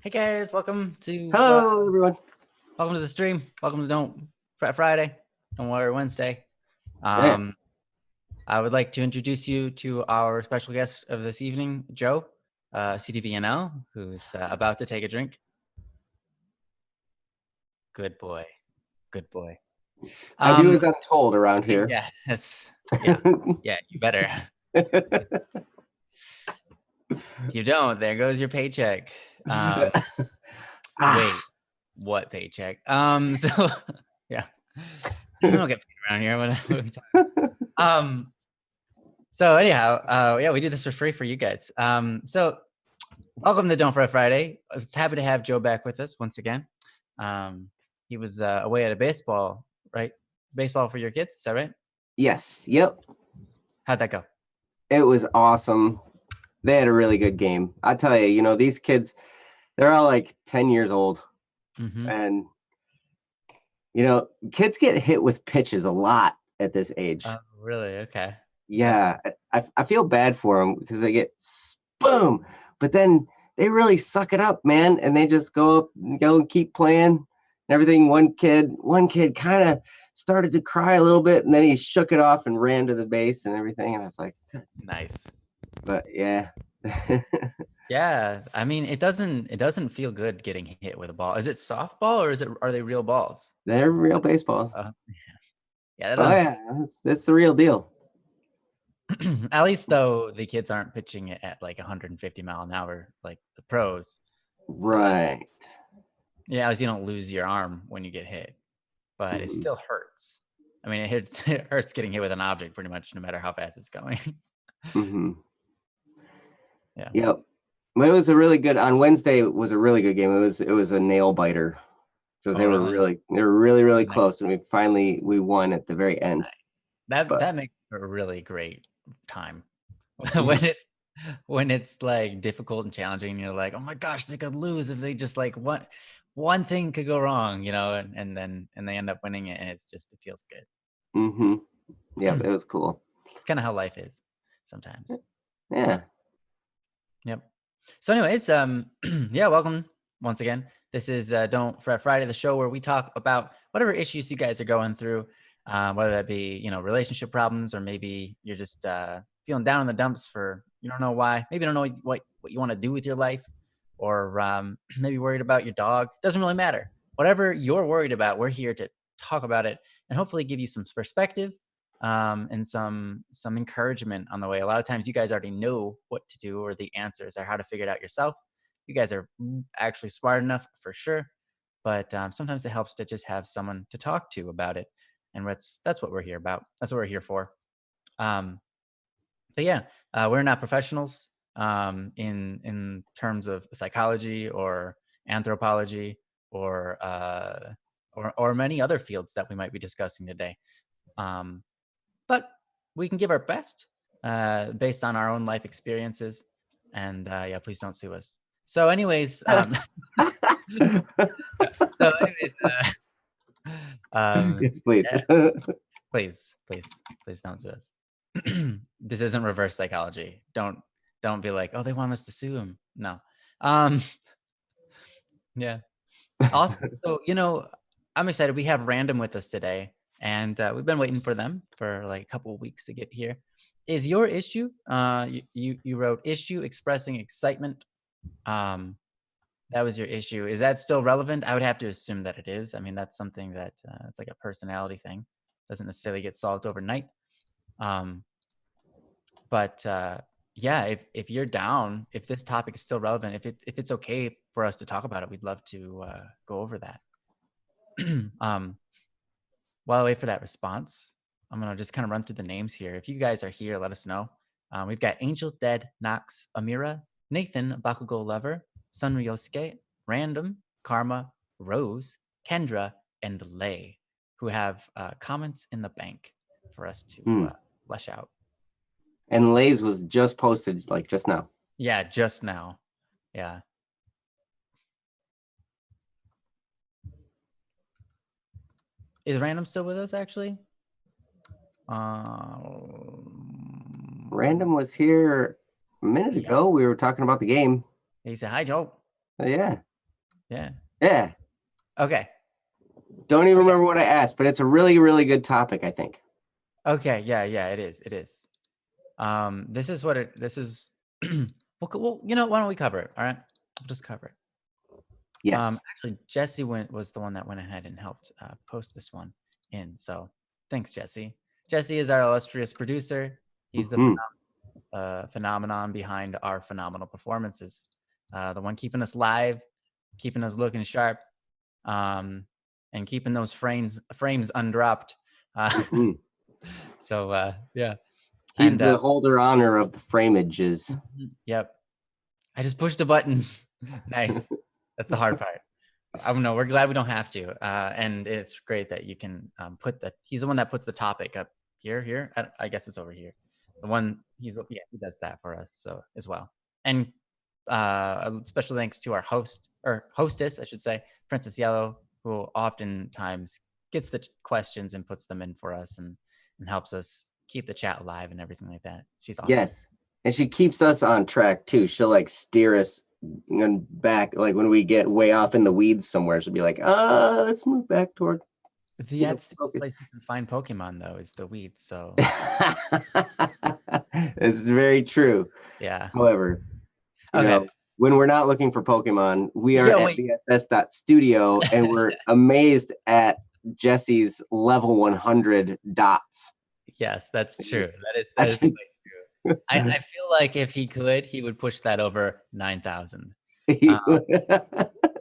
Hey guys, welcome to Hello, everyone. the stream. Welcome to Don't Fret Friday, Don't Worry Wednesday. Yeah. I would like to introduce you to our special guest of this evening, Joe, CDVNL, who's about to take a drink. Good boy, good boy. I do as I'm told around here. Yeah, yeah. You better. If you don't, there goes your paycheck. Wait, what paycheck? So yeah, I don't get paid around here. What are we talking? So anyhow, yeah, we do this for free for you guys. So welcome to Don't Fret Friday. I was happy to have Joe back with us once again. He was away at a baseball, right? Baseball for your kids, is that right? Yes. Yep. How'd that go? It was awesome. They had a really good game. I tell you, these kids, they're all like 10 years old. Mm-hmm. And, kids get hit with pitches a lot at this age. Really? Okay. Yeah. Yeah. I feel bad for them because they get boom, but then they really suck it up, man. And they just go and keep playing and everything. One kid kind of started to cry a little bit and then he shook it off and ran to the base and everything. And I was like, Nice. but yeah. Yeah. I mean, it doesn't feel good getting hit with a ball. Is it softball or are they real balls? They're real baseballs. Yeah, that Oh doesn't yeah, that's the real deal. At least though the kids aren't pitching it at like 150 mile an hour like the pros. So that, Right. yeah, at least you don't lose your arm when you get hit, but it Mhm. still hurts. I mean, it hurts getting hit with an object pretty much no matter how fast it's going. Mhm. Yeah. Yep. But it was a really good on Wednesday. It was a really good game. It was a nail biter. So Oh, really? they were really really Nice. close, and we won at the very end. That But that makes for a really great time mhm, when it's like difficult and challenging. And you're like, oh my gosh, they could lose if they just like one thing could go wrong, and they end up winning it, and it feels mhm, yep, good. it was cool. It's kind of how life is sometimes. Yeah, Yep. So, anyways, yeah, welcome once again. This is Don't Fret Friday, the show where we talk about whatever issues you guys are going through, whether that be relationship problems, or maybe you're just feeling down in the dumps for you don't know why. Maybe you don't know what you want to do with your life, or maybe worried about your dog. Doesn't really matter. Whatever you're worried about, we're here to talk about it and hopefully give you some perspective, and some encouragement on the way. A lot of times you guys already know what to do or the answers or how to figure it out yourself. You guys are actually smart enough for sure, but sometimes it helps to just have someone to talk to about it, and that's what we're here about. That's what we're here for. Um, but yeah, we're not professionals in terms of psychology or anthropology or or many other fields that we might be discussing today. Um, but we can give our best based on our own life experiences. And yeah, please don't sue us. So, anyways, so anyways, yes, please. yeah, please don't sue us. This isn't reverse psychology. Don't be like, oh, they want us to sue them. No. Um, yeah. Awesome. So, I'm excited. We have Random with us today, and we've been waiting for them for like a couple of weeks to get here. Is your issue? You wrote issue expressing excitement. Um, that was your issue. Is that still relevant? I would have to assume that it is. I mean, that's something that it's like a personality thing. Doesn't necessarily get solved overnight. Um, but yeah, if you're down, if this topic is still relevant, if it's okay for us to talk about it, we'd love to go over that. um, While I wait for that response, I'm gonna just kind of run through the names here. If you guys are here, let us know. We've got Angel, Dead, Knox, Amira, Nathan, Bakugo Lover, Sunryosuke, Random, Karma, Rose, Kendra, and Lay, who have comments in the bank for us to Hmm. flesh out. And Lay's was just posted like just now. Yeah, just now. Yeah. Is Random still with us, actually? Random was here a minute Yeah. ago. We were talking about the game. He said, hi, Joe. Yeah. Yeah. Yeah. Okay. Don't even Okay. remember what I asked, but it's a really, really good topic, I think. Okay. Yeah. Yeah. It is. It is. This is what it. This is. Well, you know, why don't we cover it? All right. We'll just cover it. Yes. Actually, Jesse was the one that went ahead and helped post this one in. So thanks, Jesse. Jesse is our illustrious producer. He's the Hmm. phenomenon behind our phenomenal performances. The one keeping us live, keeping us looking sharp, um, and keeping those frames undropped. Hmm. So yeah, He's and the holder honor of the framages. yep, I just pushed the buttons. Nice. That's the hard part. I don't know. We're glad we don't have to, and it's great that you can put the. He's the one that puts the topic up here. Here, I guess it's over here. The one he does that for us so as well. And a special thanks to our host or hostess, I should say, Princess Yellow, who oftentimes gets the questions and puts them in for us and helps us keep the chat alive and everything like that. She's awesome. Yes. And she keeps us on track too. She'll like steer us back, like when we get way off in the weeds somewhere. She'll be like, let's move back toward. That's the place you can find Pokemon though, is the weeds. So it's very true. yeah. However, Okay. when we're not looking for Pokemon, we are Yeah. at Wait. bss.studio and we're amazed at Jesse's level 100 dots. Yes, that's true. That is quite true. I feel like if he could, he would push that over 9,000. he,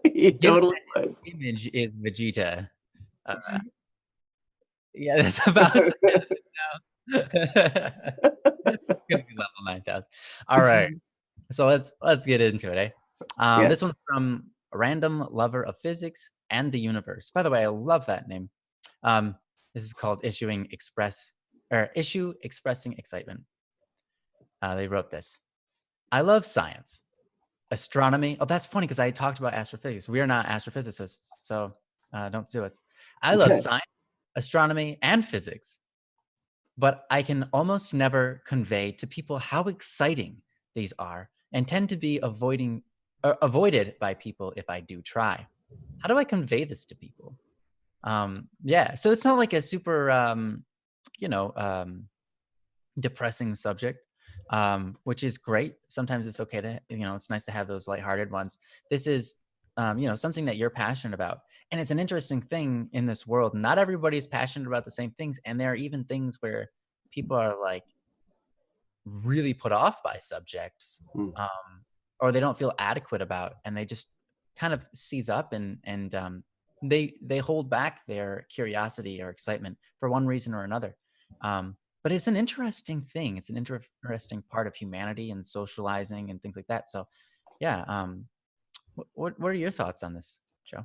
he Given totally that would. his image is Vegeta, uh, yeah, that's about to happen now. It's gonna be level 9,000. All right, so let's get into it, eh? This Yes. one's from a random lover of physics and the universe. By the way, I love that name. Um, this is called issue expressing excitement. They wrote this. I love science, astronomy. Oh, that's funny because I talked about astrophysics. We are not astrophysicists, so don't sue us. I love science, astronomy, and physics, but I can almost never convey to people how exciting these are and tend to be avoided by people if I do try. How do I convey this to people? Yeah, so it's not like a super, you know, depressing subject, which is great. Sometimes it's okay to, it's nice to have those lighthearted ones. This is, something that you're passionate about. And it's an interesting thing in this world. Not everybody's passionate about the same things. And there are even things where people are like really put off by subjects, or they don't feel adequate about, and they just kind of seize up and they hold back their curiosity or excitement for one reason or another. But it's an interesting thing. It's an interesting part of humanity and socializing and things like that. So, yeah. What are your thoughts on this, Joe?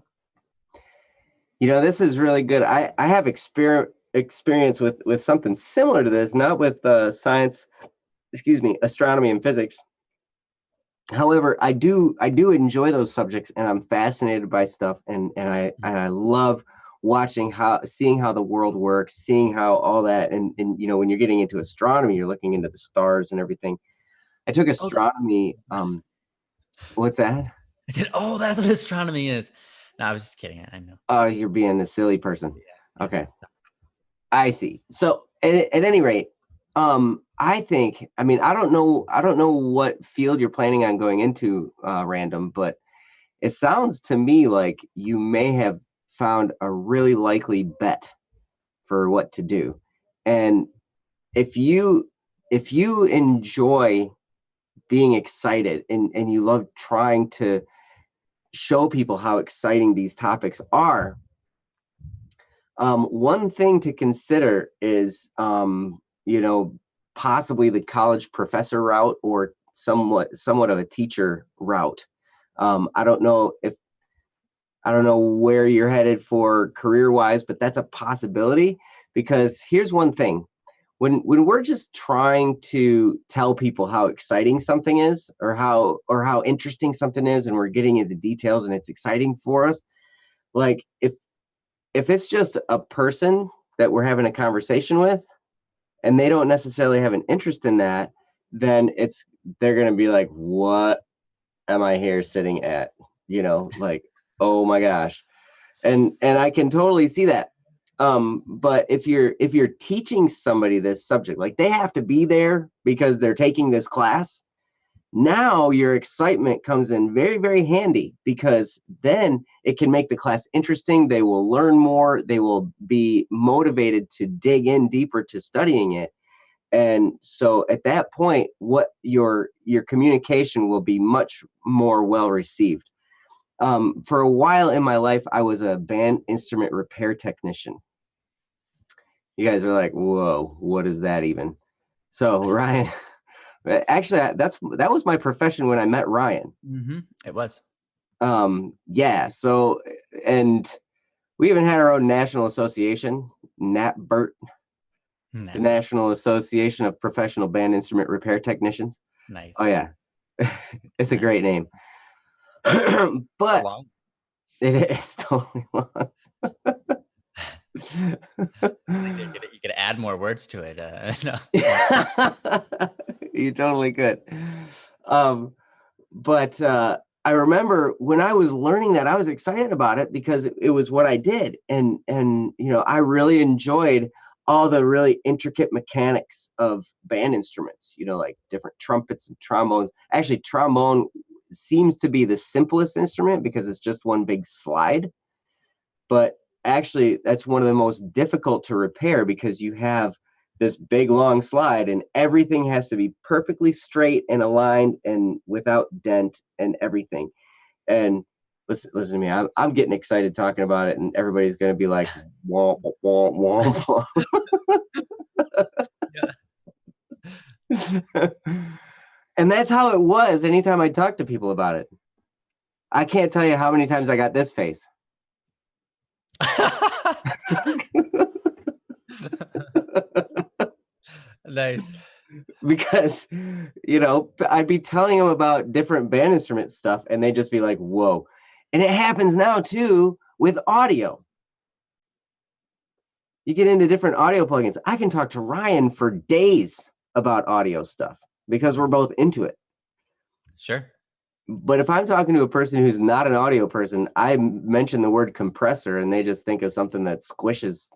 This is really good. I have experience with something similar to this, not with science, astronomy and physics. However, I do enjoy those subjects, and I'm fascinated by stuff, and I love seeing how the world works, seeing how all that, and when you're getting into astronomy, you're looking into the stars and everything. I took Oh, astronomy. What's that? I said, oh, that's what astronomy is. No, I was just kidding. I know. Oh, you're being a silly person. Yeah. Okay, I see. So at any rate, I think, I don't know what field you're planning on going into, random, but it sounds to me like you may have found a really likely bet for what to do. And if you enjoy being excited and you love trying to show people how exciting these topics are, one thing to consider is, possibly the college professor route or somewhat of a teacher route. I don't know where you're headed for career wise, but that's a possibility, because here's one thing. When we're just trying to tell people how exciting something is, or how interesting something is, and we're getting into details and it's exciting for us, like if it's just a person that we're having a conversation with and they don't necessarily have an interest in that, then they're going to be like, what am I here sitting at? Like, Oh my gosh. And I can totally see that. But if you're teaching somebody this subject, like they have to be there because they're taking this class, now your excitement comes in very, very handy, because then it can make the class interesting. They will learn more. They will be motivated to dig in deeper to studying it. And so at that point, what your communication will be much more well received. For a while in my life, I was a band instrument repair technician. You guys are like, whoa, what is that even? So Ryan, actually, that was my profession when I met Ryan. It was. Yeah. So, and we even had our own national association, NAPBERT, the National Association of Professional Band Instrument Repair Technicians. Nice. Oh yeah, it's a great name. But long. It is totally long. You could add more words to it. No. You totally could. But I remember when I was learning that, I was excited about it because it was what I did, and I really enjoyed all the really intricate mechanics of band instruments. Like different trumpets and trombones. Actually, trombone seems to be the simplest instrument because it's just one big slide. But actually, that's one of the most difficult to repair because you have this big long slide and everything has to be perfectly straight and aligned and without dent and everything. And listen to me, I'm getting excited talking about it, and everybody's going to be like, womp, womp, womp. And that's how it was anytime I talk to people about it. I can't tell you how many times I got this face. Nice. Because I'd be telling them about different band instrument stuff and they'd just be like, whoa. And it happens now too with audio. You get into different audio plugins. I can talk to Ryan for days about audio stuff because we're both into it. Sure. But if I'm talking to a person who's not an audio person, I mention the word compressor and they just think of something that squishes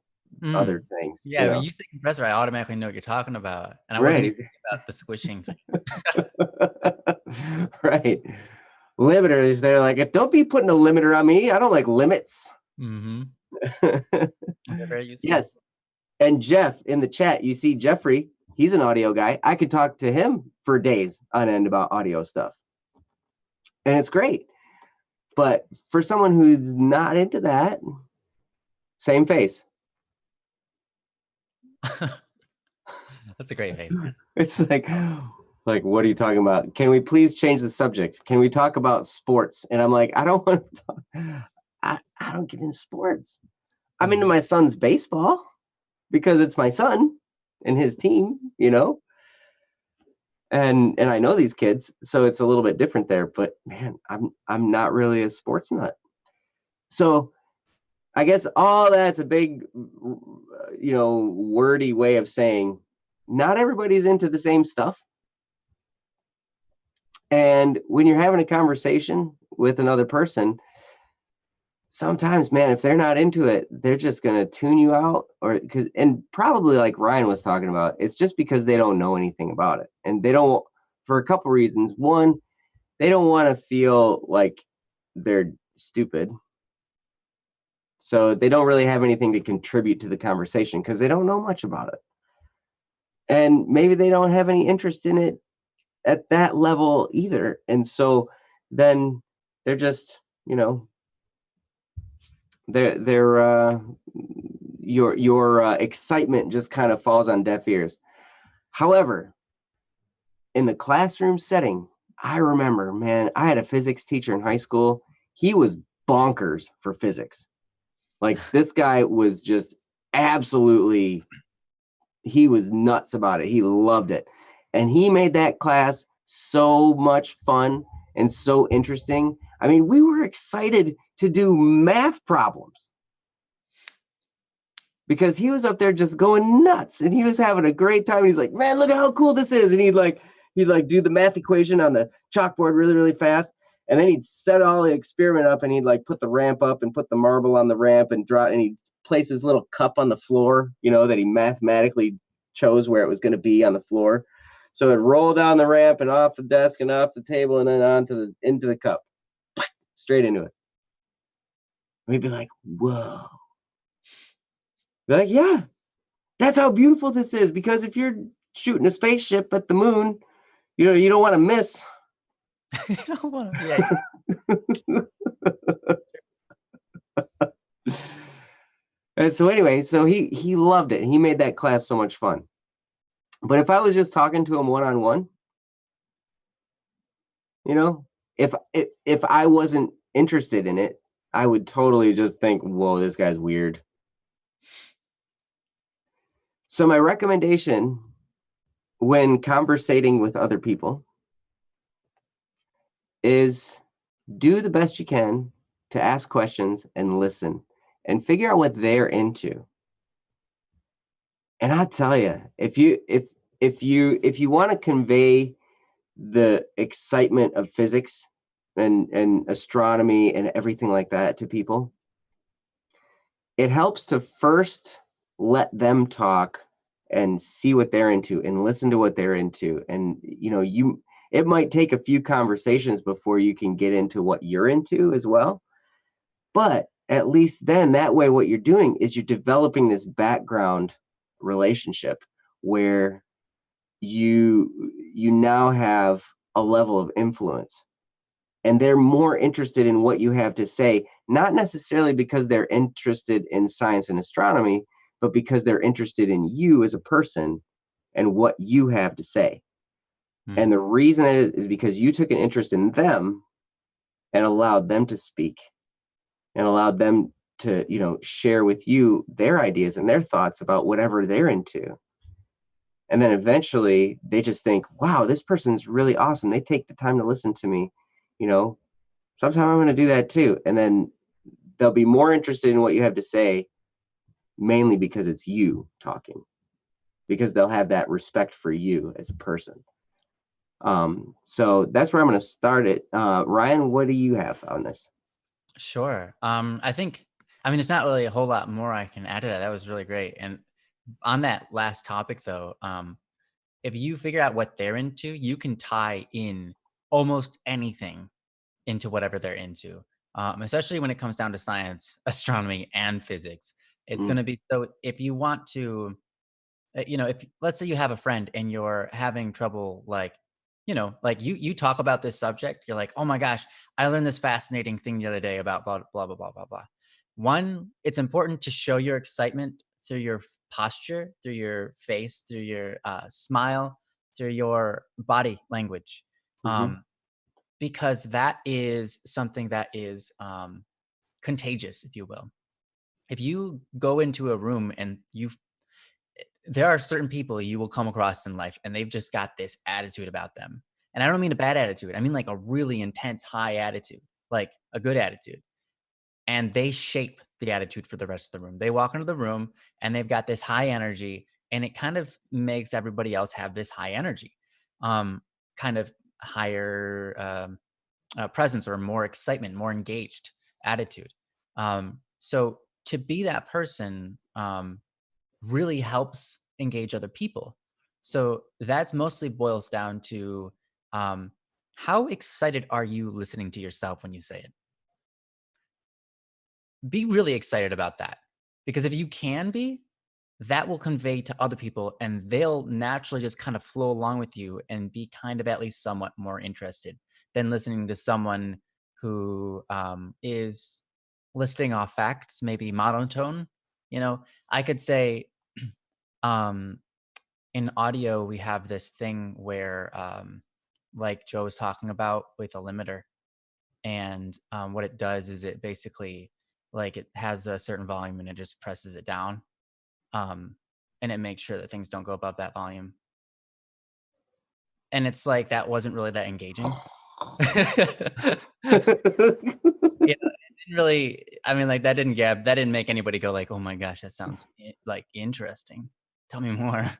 other things. Yeah, when you say compressor, I automatically know what you're talking about. And I Right. wasn't even thinking about the squishing thing. Right. Limiters, they're like, don't be putting a limiter on me. I don't like limits. Very useful. Yes. And Jeff in the chat, you see Jeffrey, he's an audio guy. I could talk to him for days on end about audio stuff. And it's great. But for someone who's not into that, same face. That's a great face, man. It's like, what are you talking about? Can we please change the subject? Can we talk about sports? And I'm like, I don't want to talk. I don't get into sports. I'm into my son's baseball because it's my son and his team, and I know these kids, so it's a little bit different there. But man, I'm not really a sports nut. So I guess all that's a big, wordy way of saying not everybody's into the same stuff. And when you're having a conversation with another person, sometimes, man, if they're not into it, they're just going to tune you out, and probably like Ryan was talking about, it's just because they don't know anything about it. And they don't, for a couple reasons. One, they don't want to feel like they're stupid. So they don't really have anything to contribute to the conversation because they don't know much about it. And maybe they don't have any interest in it at that level either. And so then they're just, your excitement just kind of falls on deaf ears. However, in the classroom setting, I remember, man, I had a physics teacher in high school. He was bonkers for physics. Like this guy was just absolutely, he was nuts about it. He loved it. And he made that class so much fun and so interesting. I mean, we were excited to do math problems because he was up there just going nuts and he was having a great time. And he's like, man, look at how cool this is. And he'd do the math equation on the chalkboard really, really fast. And then he'd set all the experiment up, and he'd like put the ramp up and put the marble on the ramp and draw, and he'd place his little cup on the floor, that he mathematically chose where it was going to be on the floor. So it'd roll down the ramp and off the desk and off the table and then into the cup, straight into it. We'd be like, whoa. Be like, yeah, that's how beautiful this is. Because if you're shooting a spaceship at the moon, you don't want to miss. Yeah. And so anyway, so he loved it. He made that class so much fun. But if I was just talking to him one-on-one, if I wasn't interested in it, I would totally just think, whoa, this guy's weird. So my recommendation when conversating with other people is do the best you can to ask questions and listen and figure out what they're into. And I tell you, if you want to convey the excitement of physics and astronomy and everything like that to people, it helps to first let them talk and see what they're into and listen to what they're into. And it might take a few conversations before you can get into what you're into as well. But at least then, that way, what you're doing is you're developing this background relationship where you now have a level of influence, and they're more interested in what you have to say, not necessarily because they're interested in science and astronomy, but because they're interested in you as a person and what you have to say. And the reason that is because you took an interest in them and allowed them to speak and allowed them to, share with you their ideas and their thoughts about whatever they're into. And then eventually they just think, wow, this person's really awesome. They take the time to listen to me. Sometime I'm going to do that too. And then they'll be more interested in what you have to say, mainly because it's you talking, because they'll have that respect for you as a person. So that's where I'm going to start it. Ryan, what do you have on this? Sure. There's not really a whole lot more I can add to that. That was really great. And on that last topic though, if you figure out what they're into, you can tie in almost anything into whatever they're into. Especially when it comes down to science, astronomy, and physics. It's going to be, so if you want to, if let's say you have a friend and you're having trouble, like you talk about this subject, you're like, oh my gosh, I learned this fascinating thing the other day about blah blah blah blah blah blah. One, it's important to show your excitement through your posture, through your face, through your smile, through your body language, because that is something that is contagious, if you will. If you go into a room and there are certain people you will come across in life and they've just got this attitude about them. And I don't mean a bad attitude. I mean like a really intense, high attitude, like a good attitude. And they shape the attitude for the rest of the room. They walk into the room and they've got this high energy, and it kind of makes everybody else have this high energy, kind of higher presence or more excitement, more engaged attitude. So to be that person, really helps engage other people. So that's mostly boils down to how excited are you listening to yourself when you say it? Be really excited about that, because if you can be, that will convey to other people and they'll naturally just kind of flow along with you and be kind of at least somewhat more interested than listening to someone who is listing off facts, maybe monotone. I could say, um, in audio, we have this thing where, like Joe was talking about with a limiter, and what it does is it basically, like, it has a certain volume and it just presses it down, um, and it makes sure that things don't go above that volume. And it's like that wasn't really that engaging. It didn't really. I mean, like that didn't make anybody go like, "Oh my gosh, that sounds like interesting. Tell me more."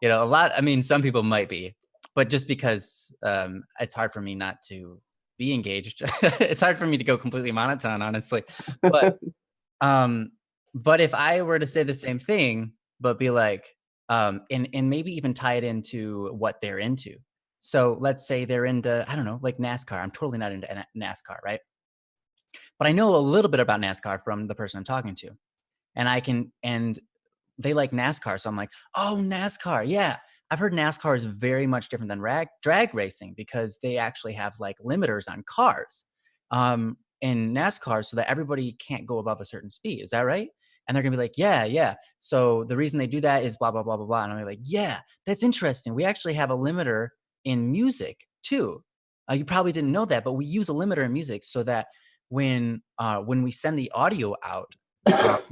A lot. I mean, some people might be, but just because it's hard for me not to be engaged. It's hard for me to go completely monotone, honestly. But um, but if I were to say the same thing, but be like, and maybe even tie it into what they're into. So let's say they're into, I don't know, like NASCAR. I'm totally not into NASCAR, right? But I know a little bit about NASCAR from the person I'm talking to. And they like NASCAR, so I'm like, "Oh, NASCAR, yeah." I've heard NASCAR is very much different than drag racing because they actually have, like, limiters on cars, in NASCAR so that everybody can't go above a certain speed, is that right? And they're gonna be like, "Yeah, yeah. So the reason they do that is blah, blah, blah, blah, blah." And I'm like, "Yeah, that's interesting. We actually have a limiter in music too. You probably didn't know that, but we use a limiter in music so that when we send the audio out,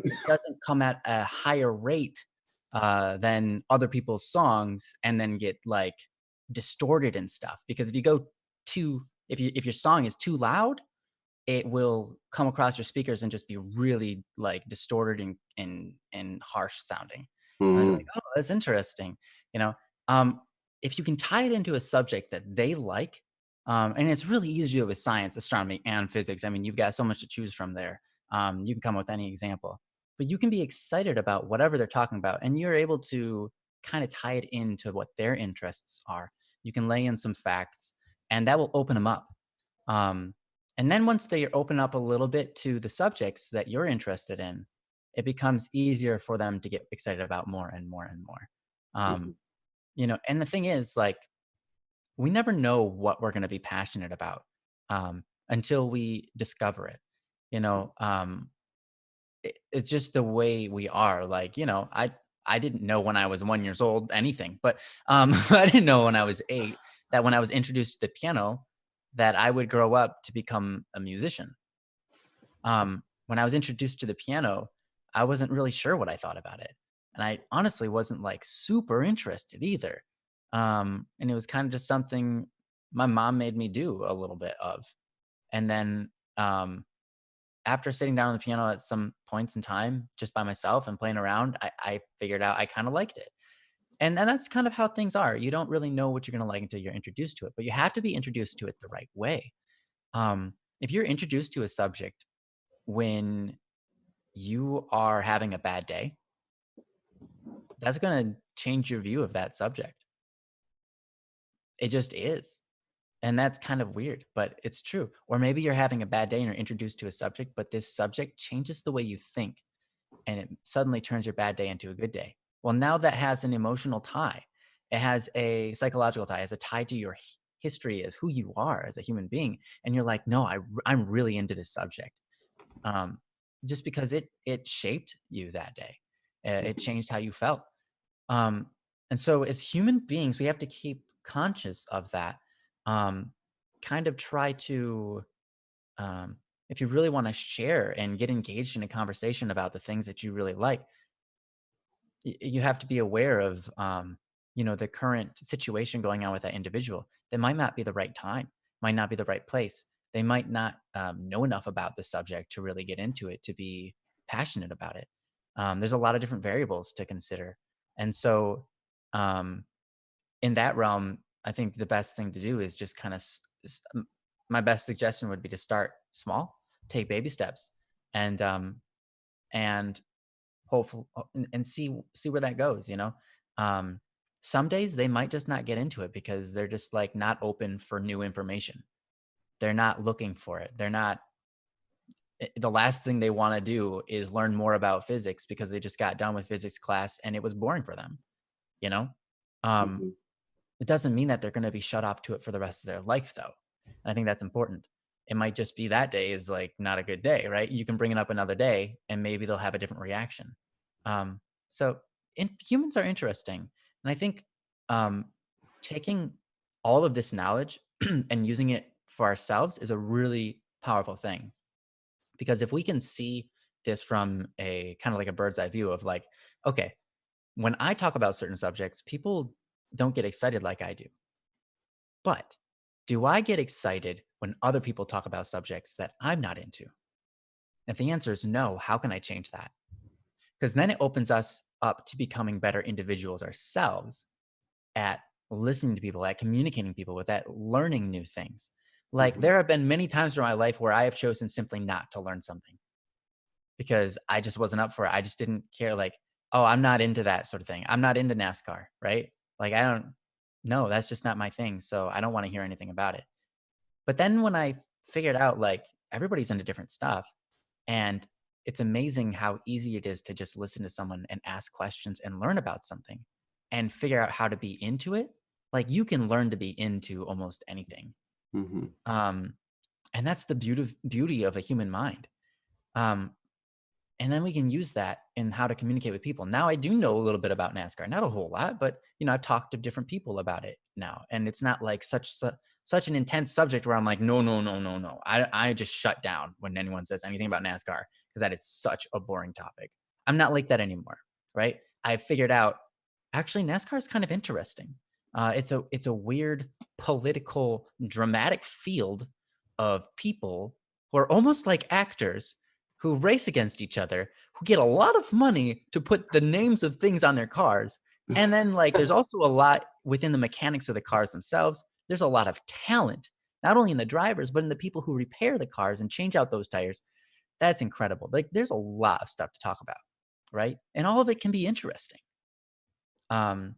it doesn't come at a higher rate than other people's songs and then get like distorted and stuff. Because if you go too, if your song is too loud, it will come across your speakers and just be really like distorted and harsh sounding. And I'd be like, Mhm. "Oh, that's interesting." You know, um, if you can tie it into a subject that they like, and it's really easy to do it with science, astronomy, and physics. I mean, you've got so much to choose from there. You can come up with any example, but you can be excited about whatever they're talking about, and you're able to kind of tie it into what their interests are. You can lay in some facts, and that will open them up. Um, and then once they open up a little bit to the subjects that you're interested in, it becomes easier for them to get excited about more and more and more. Um, Mhm. and the thing is, like, we never know what we're going to be passionate about until we discover it. You know, it's just the way we are. Like, I didn't know when I was 1 years old anything, but I didn't know when I was 8 that when I was introduced to the piano, that I would grow up to become a musician. When I was introduced to the piano, I wasn't really sure what I thought about it. And I honestly wasn't like super interested either. And it was kind of just something my mom made me do a little bit of. And then after sitting down on the piano at some points in time, just by myself and playing around, I figured out I kind of liked it. And that's kind of how things are. You don't really know what you're going to like until you're introduced to it, but you have to be introduced to it the right way. If you're introduced to a subject when you are having a bad day, that's gonna change your view of that subject. It just is. And that's kind of weird, but it's true. Or maybe you're having a bad day and you're introduced to a subject, but this subject changes the way you think and it suddenly turns your bad day into a good day. Well, now that has an emotional tie. It has a psychological tie. It has a tie to your history as who you are as a human being. And you're like, no, I'm really into this subject. um, just because it shaped you that day. It changed how you felt. Um, and so as human beings, we have to keep conscious of that. Um, kind of try to, um, if you really want to share and get engaged in a conversation about the things that you really like, you have to be aware of the current situation going on with that individual. That might not be the right time, might not be the right place. They might not know enough about the subject to really get into it, to be passionate about it. There's a lot of different variables to consider. And so um, in that realm, I think the best thing to do is just kind of my best suggestion would be to start small, take baby steps, and and hopeful and see where that goes, um some days they might just not get into it because they're just like not open for new information. They're not looking for it. They're not the last thing they want to do is learn more about physics because they just got done with physics class and it was boring for them, you know um Mhm. it doesn't mean that they're going to be shut off to it for the rest of their life, though. And I think that's important. It might just be that day is like not a good day, right? You can bring it up another day and maybe they'll have a different reaction. Humans are interesting. And I think um, taking all of this knowledge and using it for ourselves is a really powerful thing. Because if we can see this from a kind of like a bird's eye view of like, okay, when I talk about certain subjects, people don't get excited like I do. But do I get excited when other people talk about subjects that I'm not into? If the answer is no, how can I change that? Because then it opens us up to becoming better individuals ourselves at listening to people, at communicating people with, at learning new things. Like there have been many times in my life where I have chosen simply not to learn something because I just wasn't up for it. I just didn't care. Like, oh, I'm not into that sort of thing. I'm not into NASCAR, right? Like, I don't, no, that's just not my thing. So I don't want to hear anything about it. But then when I figured out like everybody's into different stuff, and it's amazing how easy it is to just listen to someone and ask questions and learn about something and figure out how to be into it. Like you can learn to be into almost anything. Mm-hmm. Um, and that's the beauty of a human mind. Um, and then we can use that in how to communicate with people. Now I do know a little bit about NASCAR, not a whole lot, but I've talked to different people about it now, and it's not like such an intense subject where I'm like, no, no, no, no, no. I just shut down when anyone says anything about NASCAR because that is such a boring topic. I'm not like that anymore, right? I've figured out actually NASCAR is kind of interesting. It's a weird political dramatic field of people who are almost like actors who race against each other, who get a lot of money to put the names of things on their cars. And then like there's also a lot within the mechanics of the cars themselves. There's a lot of talent, not only in the drivers, but in the people who repair the cars and change out those tires. That's incredible. Like there's a lot of stuff to talk about, right? And all of it can be interesting. Um,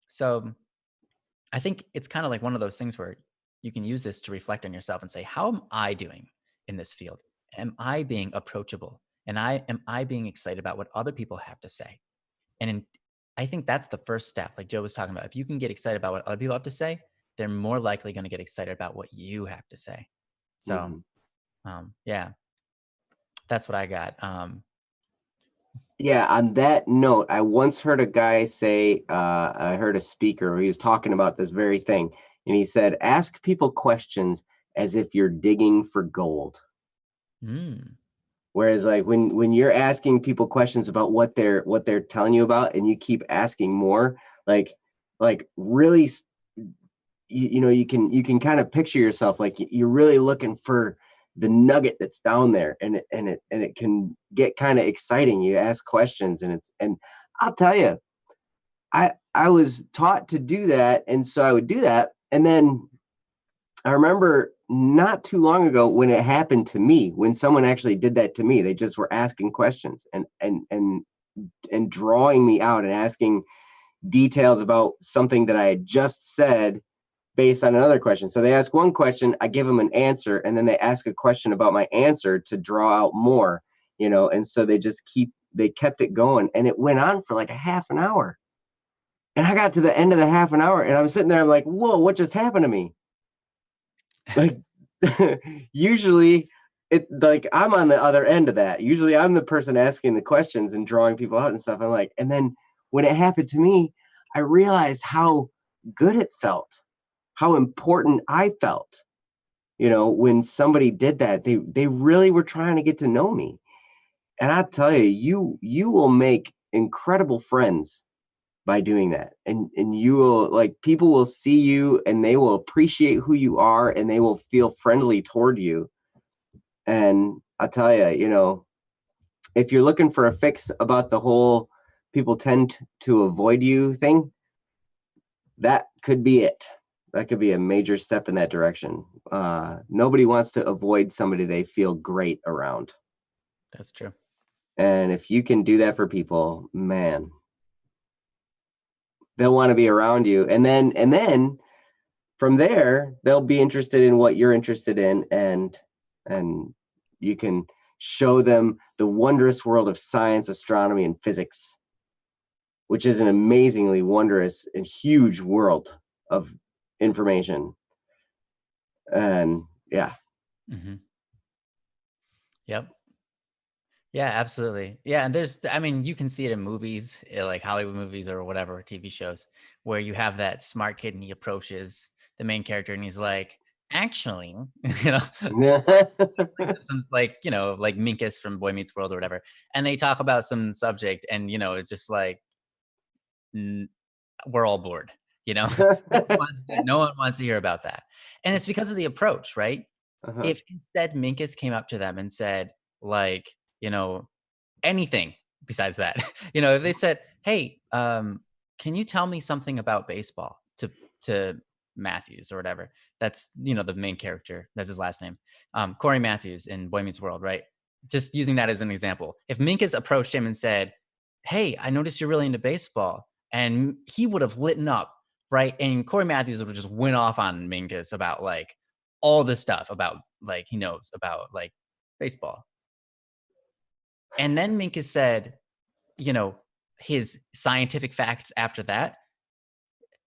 so I think it's kind of like one of those things where you can use this to reflect on yourself and say, how am I doing in this field? Am I being approachable? And am I being excited about what other people have to say? I think that's the first step, like Joe was talking about. If you can get excited about what other people have to say, they're more likely going to get excited about what you have to say. So, Mm-hmm. yeah, that's what I got. Yeah, on that note, I once heard a guy say, I heard a speaker, he was talking about this very thing, and he said, ask people questions as if you're digging for gold. Mm, Whereas like when you're asking people questions about what they're telling you about and you keep asking more, like really you can kind of picture yourself like you're really looking for the nugget that's down there, and it can get kind of exciting. You ask questions, and I'll tell you, I was taught to do that, and so I would do that, and then I remember not too long ago when it happened to me, when someone actually did that to me. They just were asking questions and drawing me out and asking details about something that I had just said based on another question. So they ask one question, I give them an answer, and then they ask a question about my answer to draw out more, and so they kept it going, and it went on for like a half an hour. And I got to the end of the half an hour and I'm sitting there, I'm like, whoa, what just happened to me? Like usually it like I'm on the other end of that. Usually I'm the person asking the questions and drawing people out and stuff. And then when it happened to me, I realized how good it felt, how important I felt. When somebody did that, they really were trying to get to know me. And I tell you, you will make incredible friends by doing that. And you will, like, people will see you and they will appreciate who you are and they will feel friendly toward you. And I tell you, if you're looking for a fix about the whole people tend to avoid you thing, that could be it. That could be a major step in that direction. Nobody wants to avoid somebody they feel great around. that's true. And if you can do that for people, man, they'll want to be around you. And then from there, they'll be interested in what you're interested in, and you can show them the wondrous world of science, astronomy, and physics, which is an amazingly wondrous and huge world of information. And yeah. Hmm. Yep. Yeah, absolutely. Yeah, and I mean, you can see it in movies, like Hollywood movies or whatever, TV shows, where you have that smart kid and he approaches the main character and he's like, actually, you know, some like, like Minkus from Boy Meets World or whatever. And they talk about some subject and, it's just like, we're all bored, no one wants to hear about that. And it's because of the approach, right? Uh-huh. If instead Minkus came up to them and said, like, anything besides that. If they said, "Hey, can you tell me something about baseball to Matthews or whatever. That's, the main character. That's his last name. Corey Matthews in Boy Meets World, right? Just using that as an example. If Minkus approached him and said, "Hey, I noticed you're really into baseball," and he would have lit up, right? And Corey Matthews would have just went off on Minkus about like all this stuff about like he knows about like baseball. And then Minkus said, his scientific facts after that,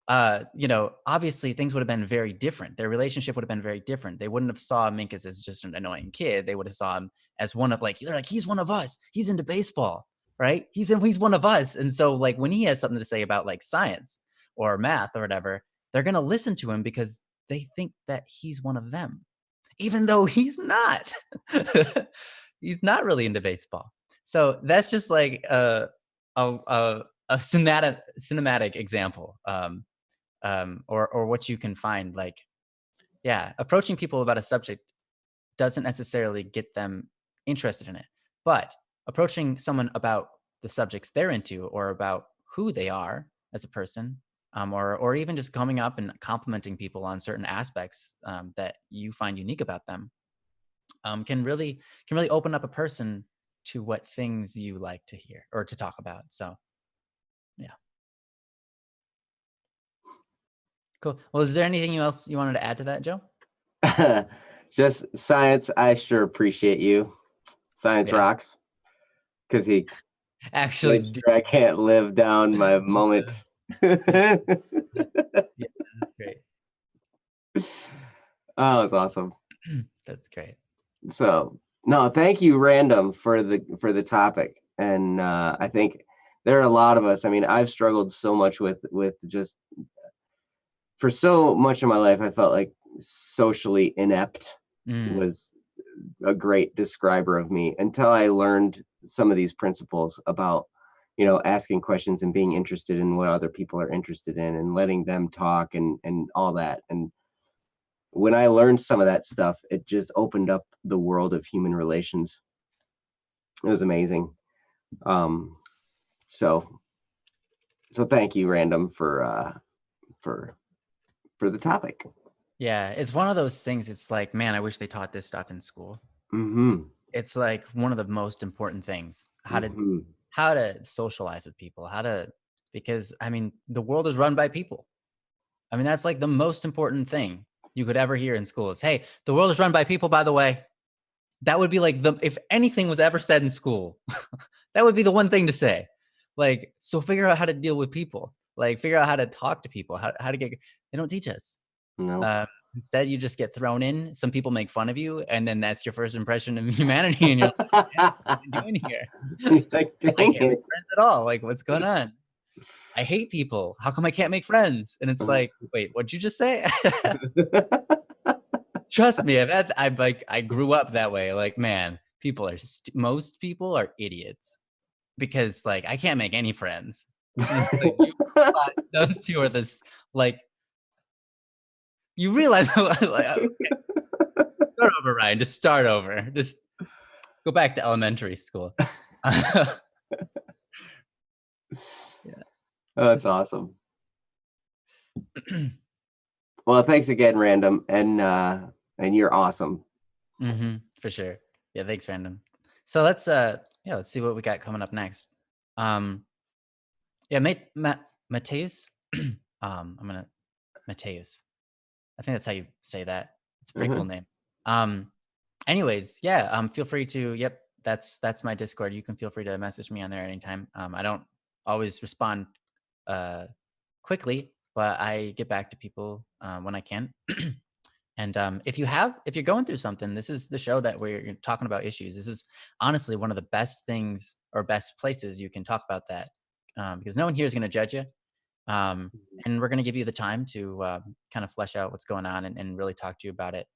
obviously things would have been very different. Their relationship would have been very different. They wouldn't have saw Minkus as just an annoying kid. They would have saw him as one of like, they're like, he's one of us. He's into baseball, right? He's one of us. And so like when he has something to say about like science or math or whatever, they're gonna listen to him because they think that he's one of them, even though he's not. He's not really into baseball. So that's just like a cinematic example. Or what you can find. Like, yeah, approaching people about a subject doesn't necessarily get them interested in it, but approaching someone about the subjects they're into or about who they are as a person, or even just coming up and complimenting people on certain aspects that you find unique about them, can really open up a person to what things you like to hear or to talk about. So, yeah. Cool. Well, is there anything else you wanted to add to that, Joe? Just science. I sure appreciate you. Science Yeah. rocks. Because he Actually, made sure I can't live down my moment. yeah, that's great. Oh, it's awesome. That's great. So no, thank you, Random, for the topic. And I think there are a lot of us. I mean, I've struggled so much with just for so much of my life. I felt like socially inept Mm, was a great describer of me until I learned some of these principles about, asking questions and being interested in what other people are interested in and letting them talk and all that. And when I learned some of that stuff, it just opened up the world of human relations. It was amazing. Um, so thank you, Random, for for the topic. yeah, it's one of those things. It's like, man, I wish they taught this stuff in school. Mm-hmm. It's like one of the most important things. Mm-hmm. How to socialize with people. Because I mean, the world is run by people. I mean, that's like the most important thing you could ever hear in school is, "Hey, the world is run by people." By the way, that would be like if anything was ever said in school, that would be the one thing to say. Like, so figure out how to deal with people. Like, figure out how to talk to people. How to get. They don't teach us. No. Uh, Instead, you just get thrown in. Some people make fun of you, and then that's your first impression of humanity. And you're like, "Man, what am I doing here? Like, I dang can't make it. friends at all. Like, what's going on? I hate people. How come I can't make friends?" And it's like, wait, what'd you just say? Trust me, I grew up that way. Like, man, most people are idiots because like I can't make any friends. And it's like those two are this like you realize like, okay, start over, Ryan. Just start over. Just go back to elementary school. Yeah. Oh, that's awesome. Well, thanks again, Random, and you're awesome. For sure. Yeah, thanks, Random. So let's see what we got coming up next. Um yeah, Mateus. I'm gonna Mateus. I think that's how you say that. It's a pretty cool Uh-huh. name. Um Anyways, yeah, feel free to yep, that's my Discord. You can feel free to message me on there anytime. I don't always respond uh quickly, but I get back to people when I can. And if you're going through something, this is the show that we're talking about issues. This is honestly one of the best things or best places you can talk about that, because no one here is going to judge you, um, and we're going to give you the time to kind of flesh out what's going on and really talk to you about it.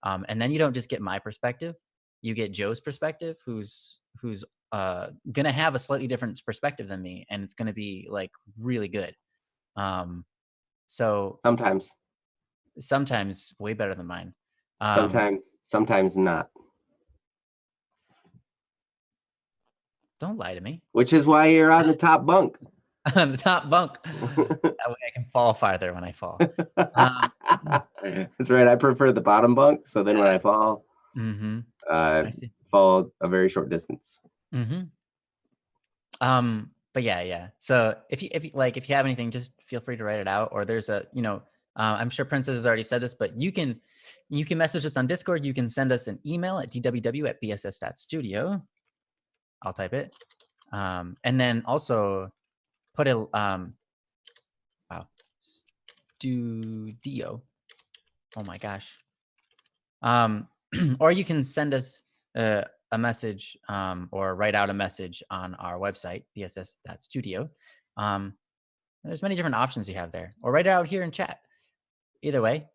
And then you don't just get my perspective; you get Joe's perspective, who's going to have a slightly different perspective than me, and it's going to be like really good. Um, so Sometimes, sometimes way better than mine. Um, sometimes not. don't lie to me. Which is why you're on the top bunk. on the top bunk. That way I can fall farther when I fall. Um, That's right. I prefer the bottom bunk. So then when I fall, mm-hmm. I I see. fall a very short distance. Mm-hmm. But yeah. So if you have anything, just feel free to write it out. Or there's I'm sure Princess has already said this, but you can message us on Discord. You can send us an email at dww@bss.studio. I'll type it. And then also put a wow, studio. Oh my gosh. Or you can send us a message or write out a message on our website, bss.studio. There's many different options you have there, or write it out here in chat. Either way,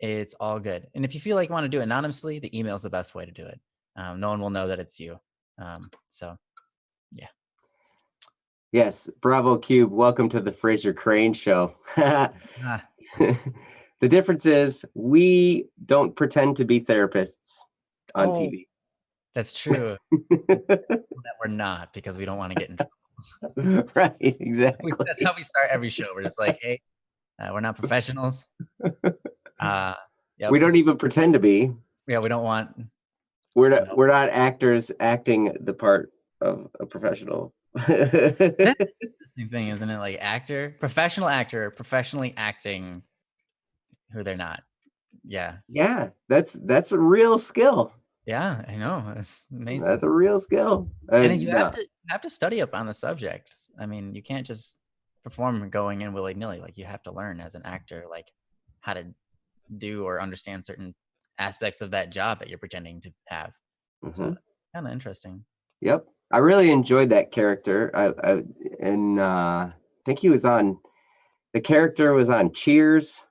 it's all good. And if you feel like you want to do it anonymously, the email is the best way to do it. No one will know that it's you. So, yeah. Yes. Bravo Cube. Welcome to the Frasier Crane show. Ah, The difference is we don't pretend to be therapists on oh, TV. that's true. That we're not, because we don't want to get in trouble. Right, exactly. That's how we start every show. We're just like, hey, we're not professionals. We Yep. don't even pretend to be. Yeah, we don't want. No. We're not actors acting the part of a professional. That's the interesting thing, isn't it? Like professional actor, professionally acting who they're not. Yeah. Yeah, that's a real skill. Yeah, I know. It's That's amazing. a real skill. And then you No. have to study up on the subject. I mean, you can't just perform going in willy-nilly. Like, you have to learn as an actor, like, how to do or understand certain aspects of that job that you're pretending to have. So, Mhm. kind of interesting. Yep. I really enjoyed that character. I think he was on the character was on Cheers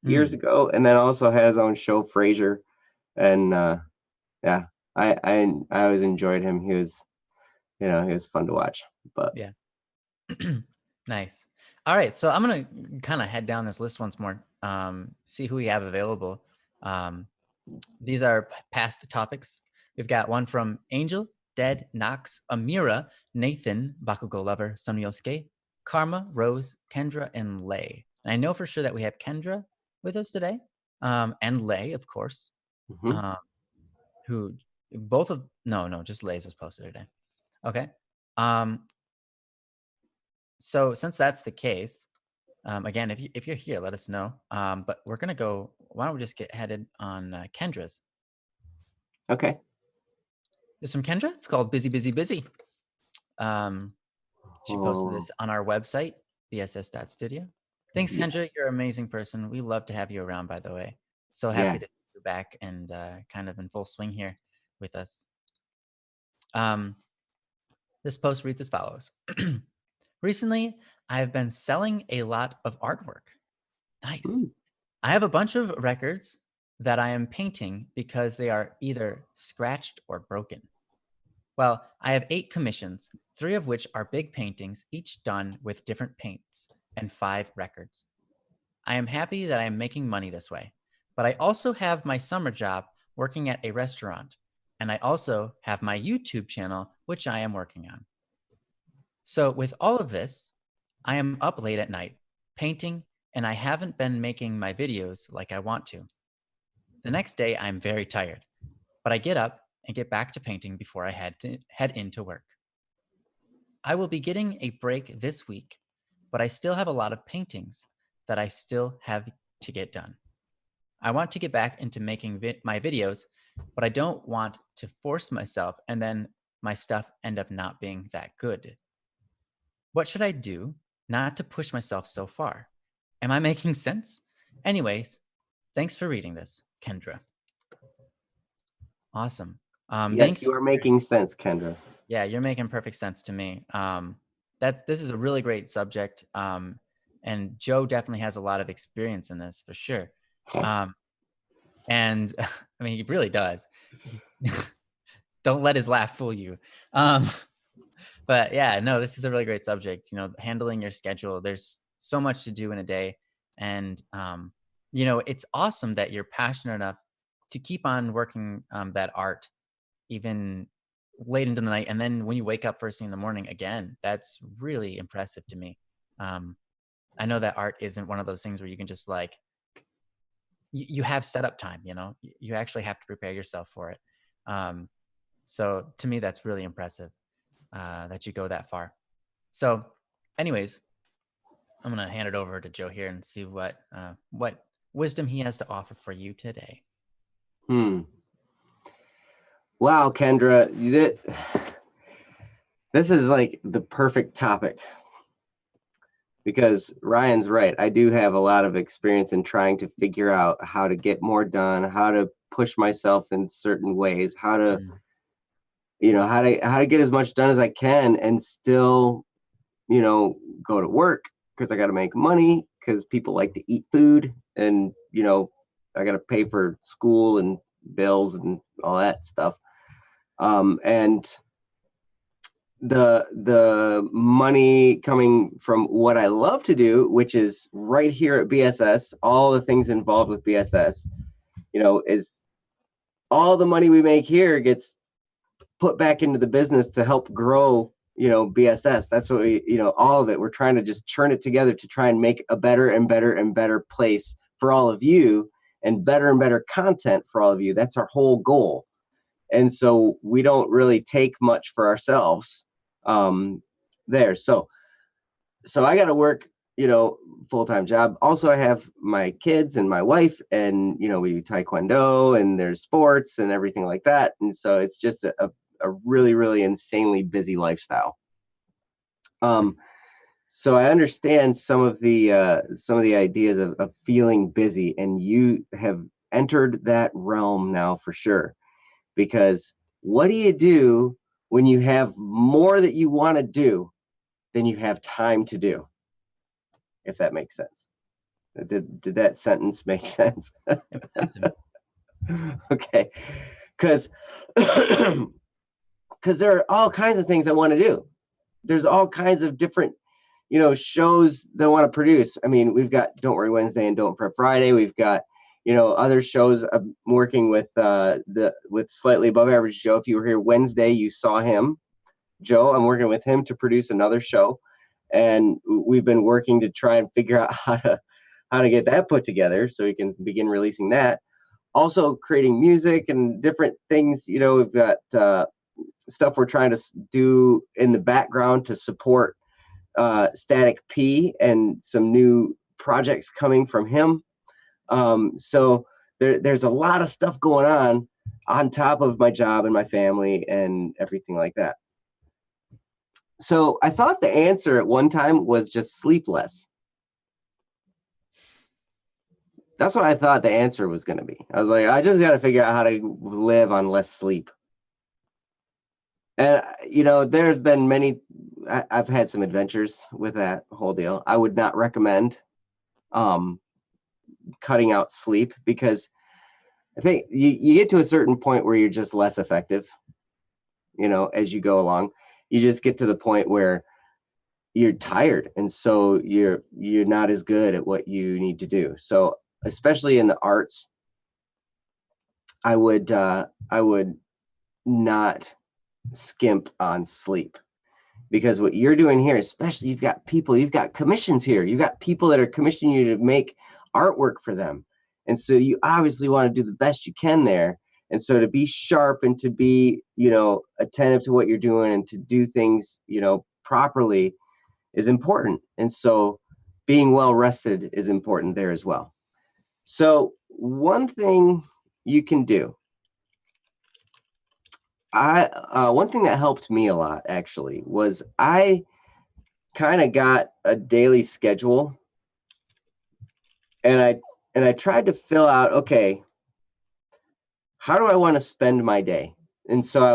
years Mm, ago, and then also had his own show, Frasier. And yeah, I always enjoyed him. He was fun to watch. But yeah. Nice. All right, so I'm gonna kind of head down this list once more. See who we have available. Um, these are past topics. We've got one from Angel, Dead, Knox, Amira, Nathan, Bakugo Lover, Samyosuke, Karma, Rose, Kendra, and Lay. And I know for sure that we have Kendra with us today, and Lay, of course. mhm. Um, who both of no, just Lay's was posted today. Okay. Um, so since that's the case, again, if you're here, let us know. But we're gonna go. Why don't we just get headed on Kendra's? Okay. This from Kendra. It's called "Busy, Busy, Busy." Um, she posted Oh, this on our website, bss.studio. Thanks, yeah. Kendra. You're an amazing person. We love to have you around. By the way, so happy to Yes. see you back and kind of in full swing here with us. Um, this post reads as follows. Recently, I've been selling a lot of artwork. Nice. Mm, I have a bunch of records that I am painting because they are either scratched or broken. Well, I have 8 commissions, 3 of which are big paintings, each done with different paints, and 5 records. I am happy that I am making money this way, but I also have my summer job working at a restaurant, and I also have my YouTube channel, which I am working on. So, with all of this, I am up late at night painting, and I haven't been making my videos like I want to. The next day, I'm very tired, but I get up and get back to painting before I head into work. I will be getting a break this week, but I still have a lot of paintings that I still have to get done. I want to get back into making my videos, but I don't want to force myself and then my stuff end up not being that good. What should I do not to push myself so far? Am I making sense? Anyways, thanks for reading this, Kendra. Awesome. yes, Thanks. you are making sense, Kendra. Yeah, you're making perfect sense to me. This is a really great subject, and Joe definitely has a lot of experience in this for sure. Um, and I mean, he really does. Don't let his laugh fool you. Um, but yeah, no, this is a really great subject. Handling your schedule. There's so much to do in a day, and it's awesome that you're passionate enough to keep on working that art even late into the night, and then when you wake up first thing in the morning again, that's really impressive to me. I know that art isn't one of those things where you can just like you have setup time, you know, you actually have to prepare yourself for it. Um, so to me, that's really impressive that you go that far. So, anyways, I'm gonna hand it over to Joe here and see what wisdom he has to offer for you today. Wow, Kendra, this is like the perfect topic, because Ryan's right. I do have a lot of experience in trying to figure out how to get more done, how to push myself in certain ways, how to, Mm, how to get as much done as I can and still, go to work, because I got to make money, because people like to eat food, and, I got to pay for school and bills and all that stuff. And the money coming from what I love to do, which is right here at BSS, all the things involved with BSS, is all the money we make here gets put back into the business to help grow, BSS. That's what all of it. We're trying to just churn it together to try and make a better and better and better place for all of you, and better content for all of you. That's our whole goal. And so we don't really take much for ourselves there. So I got to work, full-time job. Also, I have my kids and my wife, and we do taekwondo, and there's sports and everything like that. And so it's just a really, really insanely busy lifestyle. mm, So I understand some of the ideas of feeling busy, and you have entered that realm now for sure. Because what do you do when you have more that you want to do than you have time to do? If that makes sense. Did that sentence make sense? impressive. Okay, because because there are all kinds of things I want to do. There's all kinds of different shows that I want to produce. I mean, we've got Don't Worry Wednesday and Don't Fret Friday. We've got other shows. I'm working with with Slightly Above Average Joe. If you were here Wednesday, you saw him. Joe, I'm working with him to produce another show, and we've been working to try and figure out how to get that put together so we can begin releasing that. Also creating music and different things. We've got stuff we're trying to do in the background to support Static P and some new projects coming from him. So there's a lot of stuff going on top of my job and my family and everything like that. So I thought the answer at one time was just sleep less. That's what I thought the answer was going to be. I was like, I just got to figure out how to live on less sleep. And, there's been I've had some adventures with that whole deal. I would not recommend cutting out sleep, because I think you get to a certain point where you're just less effective, as you go along. You just get to the point where you're tired, and so you're not as good at what you need to do. So especially in the arts, I would not skimp on sleep, because what you're doing here, especially, you've got commissions here. You've got people that are commissioning you to make artwork for them. And so you obviously want to do the best you can there. And so to be sharp and to be, attentive to what you're doing and to do things, properly is important. And so being well rested is important there as well. So one thing you can do, one thing that helped me a lot actually was I kind of got a daily schedule, and I tried to fill out, okay, how do I want to spend my day? And so I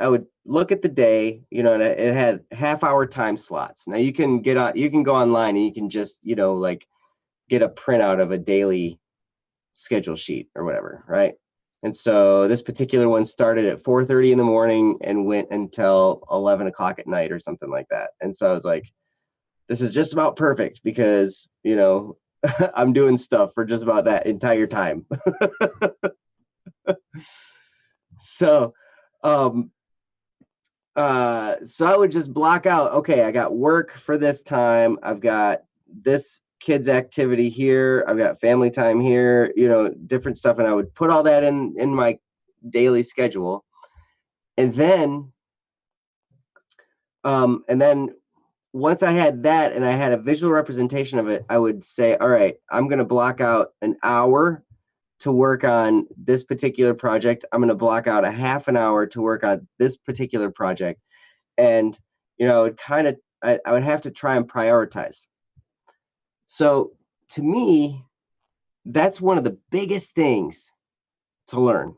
would look at the day, and it had half-hour time slots. Now you can go online and you can just, like get a printout of a daily schedule sheet or whatever, right? And so this particular one started at 4:30 in the morning and went until 11 o'clock at night or something like that. And so I was like, this is just about perfect, because, I'm doing stuff for just about that entire time. So, So I would just block out, okay, I got work for this time. I've got this kid's activity here. I've got family time here, different stuff. And I would put all that in my daily schedule. And then once I had that and I had a visual representation of it, I would say, all right, I'm going to block out an hour to work on this particular project. I'm going to block out a half an hour to work on this particular project. And, I would have to try and prioritize. So to me, that's one of the biggest things to learn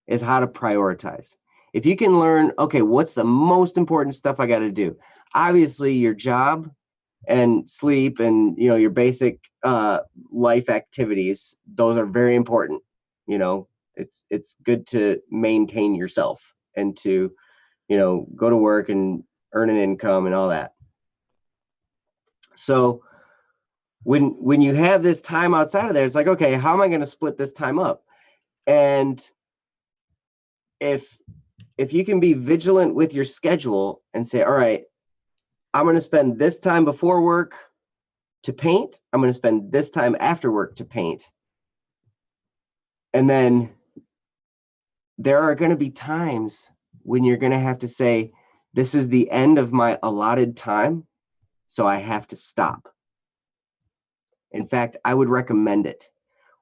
is how to prioritize. If you can learn, okay, what's the most important stuff I got to do? Obviously, your job and sleep and, your basic life activities, those are very important. It's good to maintain yourself and to, go to work and earn an income and all that. So when you have this time outside of there, it's like, okay, how am I going to split this time up? And if you can be vigilant with your schedule and say, all right, I'm going to spend this time before work to paint. I'm going to spend this time after work to paint. And then there are going to be times when you're going to have to say, this is the end of my allotted time, so I have to stop. In fact, I would recommend it.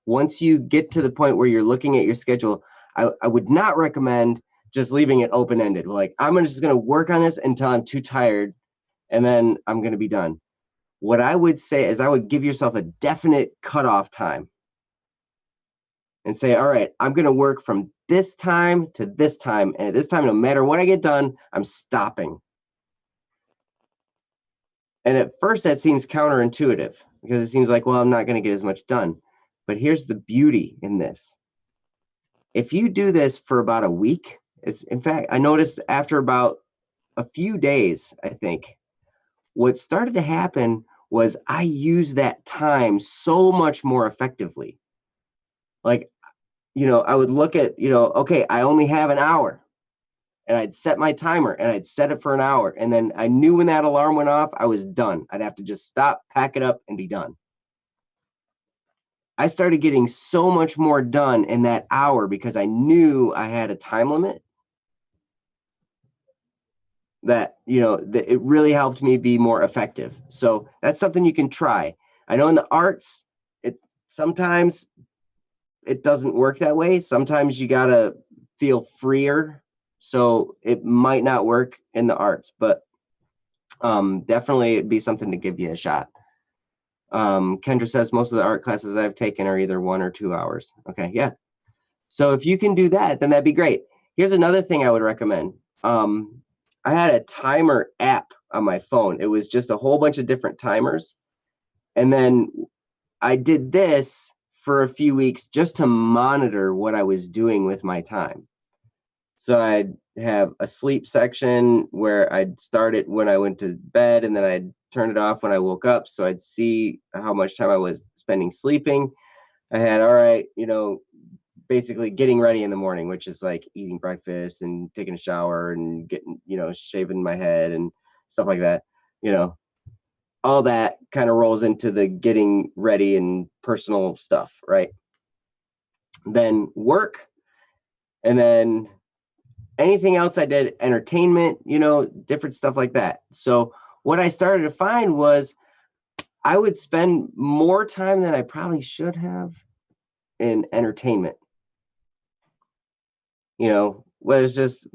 Once you get to the point where you're looking at your schedule, I would not recommend just leaving it open-ended. Like, I'm just going to work on this until I'm too tired, and then I'm going to be done. What I would say is I would give yourself a definite cutoff time and say, all right, I'm going to work from this time to this time. And at this time, no matter what I get done, I'm stopping. And at first that seems counterintuitive because it seems like, well, I'm not going to get as much done. But here's the beauty in this. If you do this for about a week, in fact, I noticed after about a few days, I think, what started to happen was I used that time so much more effectively. Like, I would look at, okay, I only have an hour, and I'd set my timer and I'd set it for an hour. And then I knew when that alarm went off, I was done. I'd have to just stop, pack it up, and be done. I started getting so much more done in that hour because I knew I had a time limit that, that it really helped me be more effective. So that's something you can try. I know in the arts, sometimes it doesn't work that way. Sometimes you gotta feel freer. So it might not work in the arts, but definitely it'd be something to give you a shot. Kendra says most of the art classes I've taken are either 1 or 2 hours. Okay, yeah. So if you can do that, then that'd be great. Here's another thing I would recommend. I had a timer app on my phone. It was just a whole bunch of different timers. And then I did this for a few weeks just to monitor what I was doing with my time. So I'd have a sleep section where I'd start it when I went to bed, and then I'd turn it off when I woke up. So I'd see how much time I was spending sleeping. I had, all right, basically getting ready in the morning, which is like eating breakfast and taking a shower and getting, shaving my head and stuff like that. All that kind of rolls into the getting ready and personal stuff, right? Then work, and then anything else I did, entertainment, different stuff like that. So what I started to find was I would spend more time than I probably should have in entertainment. Whether it's just,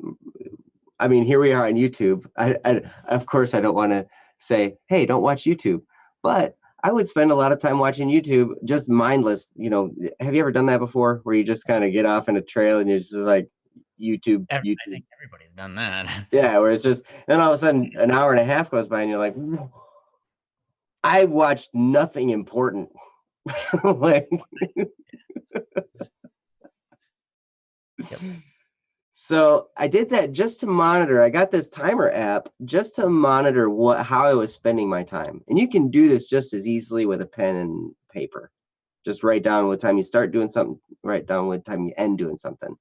I mean, here we are on YouTube. I of course, I don't want to say, hey, don't watch YouTube, but I would spend a lot of time watching YouTube, just mindless. Have you ever done that before, where you just kind of get off in a trail and you're just like YouTube? I think everybody's done that. Yeah, where it's just, then all of a sudden an hour and a half goes by and you're like, I watched nothing important. Like, Yep. So I did that just to monitor. I got this timer app just to monitor how I was spending my time. And you can do this just as easily with a pen and paper. Just write down what time you start doing something, write down what time you end doing something.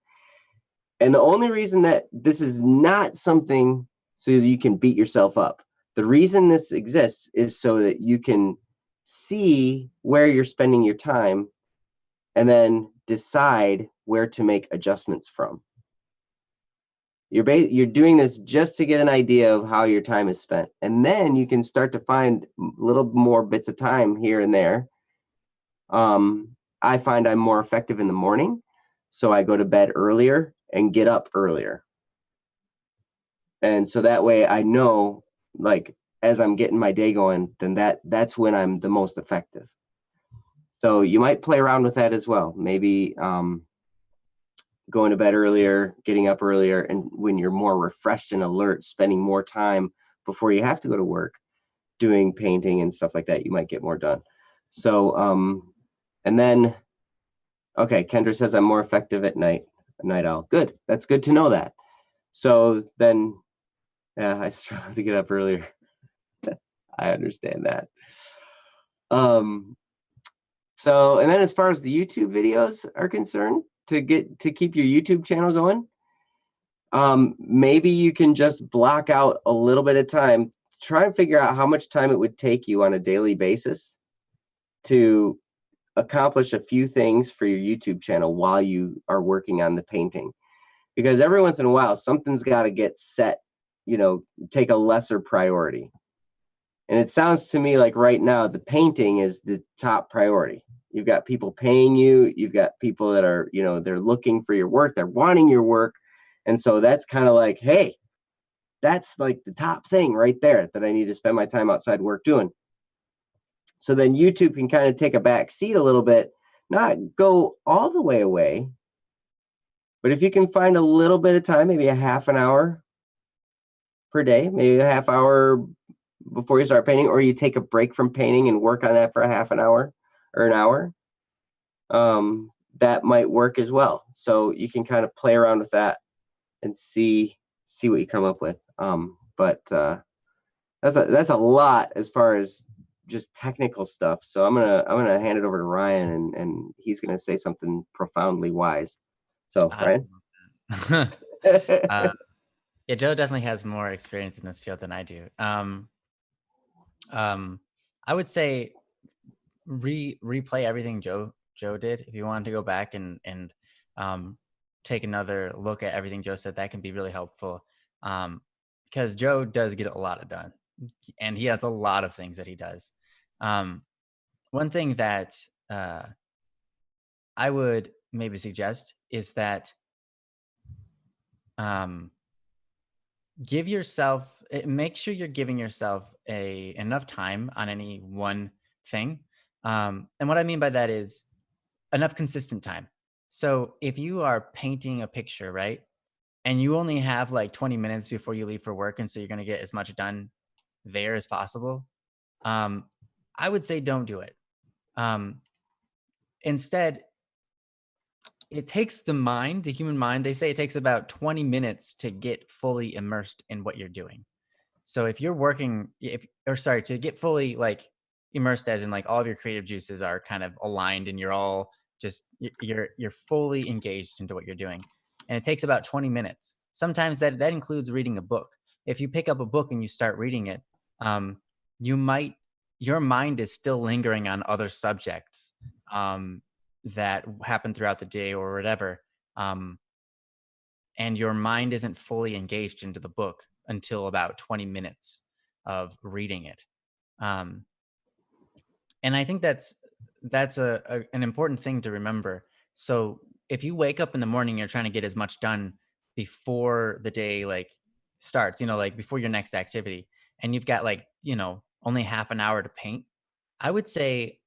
And the only reason that this is not something so that you can beat yourself up, the reason this exists is so that you can see where you're spending your time and then decide where to make adjustments from. You're doing this just to get an idea of how your time is spent. And then you can start to find little more bits of time here and there. I find I'm more effective in the morning, so I go to bed earlier and get up earlier. And so that way I know, like, as I'm getting my day going, then that's when I'm the most effective. So you might play around with that as well. Maybe going to bed earlier, getting up earlier, and when you're more refreshed and alert, spending more time before you have to go to work doing painting and stuff like that, you might get more done. So, and then, okay, Kendra says I'm more effective at night, a night owl. Good. That's good to know that. So then, yeah, I struggle to get up earlier. I understand that. So, and then as far as the YouTube videos are concerned, to keep your YouTube channel going, maybe you can just block out a little bit of time, try and figure out how much time it would take you on a daily basis to accomplish a few things for your YouTube channel while you are working on the painting. Because every once in a while, something's got to get set, take a lesser priority. And it sounds to me like right now, the painting is the top priority. You've got people paying you. You've got people that are, they're looking for your work. They're wanting your work. And so that's kind of like, hey, that's like the top thing right there that I need to spend my time outside work doing. So then YouTube can kind of take a back seat a little bit, not go all the way away, but if you can find a little bit of time, maybe a half an hour per day, maybe a half hour before you start painting, or you take a break from painting and work on that for a half an hour or an hour, that might work as well. So you can kind of play around with that and see what you come up with. But that's a lot as far as just technical stuff. So I'm gonna hand it over to Ryan, and he's gonna say something profoundly wise. So Ryan. Yeah, Joe definitely has more experience in this field than I do. I would say replay everything Joe did. If you wanted to go back and take another look at everything Joe said, that can be really helpful. Because Joe does get a lot done, and he has a lot of things that he does. One thing that I would maybe suggest is that make sure you're giving yourself enough time on any one thing. And what I mean by that is enough consistent time. So if you are painting a picture, right, and you only have like 20 minutes before you leave for work, and so you're going to get as much done there as possible, I would say don't do it. Instead, it takes the human mind, they say it takes about 20 minutes to get fully immersed in what you're doing. So if you're working, to get fully like immersed, as in like all of your creative juices are kind of aligned and you're all just, you're fully engaged into what you're doing. And it takes about 20 minutes. Sometimes that includes reading a book. If you pick up a book and you start reading it, your mind is still lingering on other subjects that happen throughout the day or whatever. And your mind isn't fully engaged into the book until about 20 minutes of reading it. And I think that's an important thing to remember. So if you wake up in the morning, you're trying to get as much done before the day like starts, like before your next activity, and you've got like, only half an hour to paint, I would say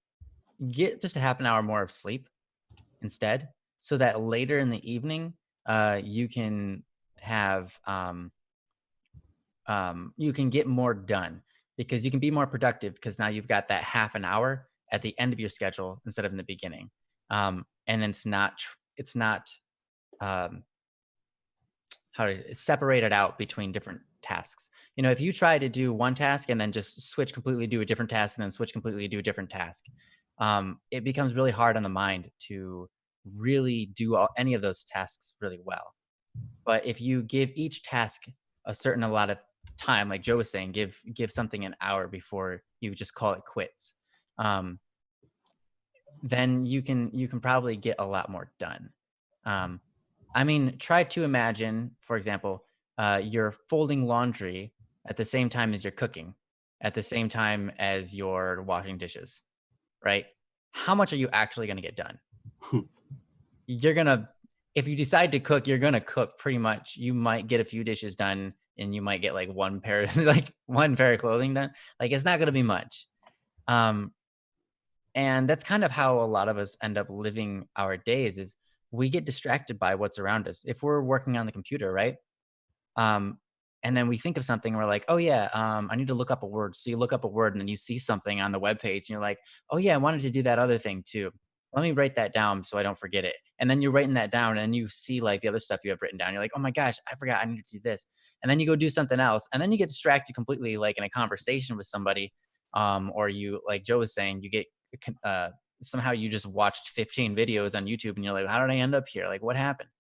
get just a half an hour more of sleep instead, so that later in the evening, you can have you can get more done, because you can be more productive because now you've got that half an hour at the end of your schedule instead of in the beginning. And it's not how to separate it out between different tasks. If you try to do one task and then just switch completely, do a different task, and then switch completely, do a different task, it becomes really hard on the mind to really do any of those tasks really well. But if you give each task a certain amount of time, like Joe was saying, give something an hour before you just call it quits. Um, then you can probably get a lot more done. Um, I mean, try to imagine, for example, you're folding laundry at the same time as you're cooking, at the same time as you're washing dishes, right? How much are you actually going to get done? You're gonna, if you decide to cook, you're gonna cook pretty much. You might get a few dishes done, and you might get like one pair, like one pair of clothing done. Like it's not gonna be much. Um, and that's kind of how a lot of us end up living our days. Is we get distracted by what's around us. If we're working on the computer, right? Um, and then we think of something, we're like, oh yeah, I need to look up a word. So you look up a word and then you see something on the web page and you're like, oh yeah, I wanted to do that other thing too. Let me write that down so I don't forget it. And then you're writing that down and you see like the other stuff you have written down. You're like, oh my gosh, I forgot I need to do this. And then you go do something else. And then you get distracted completely, like in a conversation with somebody. Or you, like Joe was saying, you get uh, somehow you just watched 15 videos on YouTube and you're like, how did I end up here? Like what happened?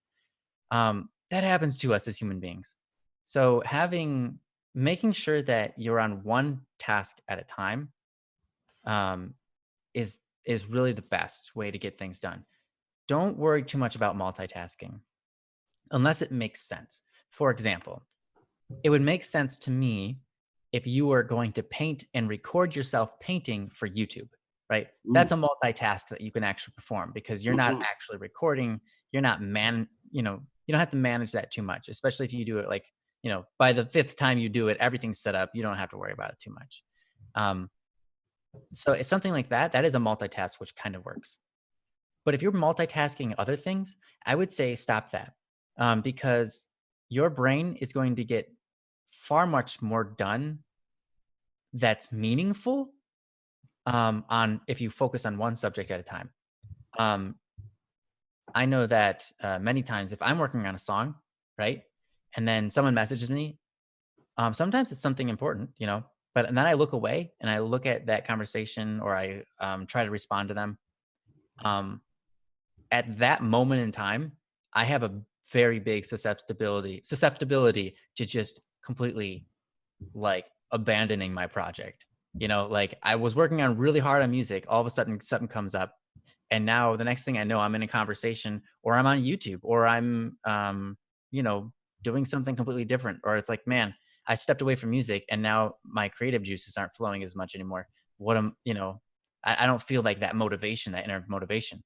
That happens to us as human beings. So making sure that you're on one task at a time um, is really the best way to get things done. Don't worry too much about multitasking unless it makes sense. For example, it would make sense to me if you were going to paint and record yourself painting for YouTube, right? Mm, That's a multitask that you can actually perform because you're not mhm. actually recording. You're not you don't have to manage that too much, especially if you do it like, by the fifth time you do it, everything's set up. You don't have to worry about it too much. Um, so it's something like that. That is a multitask, which kind of works. But if you're multitasking other things, I would say stop that because your brain is going to get far much more done that's meaningful on if you focus on one subject at a time. Um, I know that many times if I'm working on a song, right, and then someone messages me, sometimes it's something important, but and then I look away and I look at that conversation or I try to respond to them. Um, at that moment in time, I have a very big susceptibility to just completely like abandoning my project. Like I was working on really hard on music, all of a sudden something comes up, and now the next thing I know, I'm in a conversation, or I'm on YouTube, or I'm, you know, doing something completely different, or it's like, man, I stepped away from music, and now my creative juices aren't flowing as much anymore. What am, I don't feel like that motivation, that inner motivation.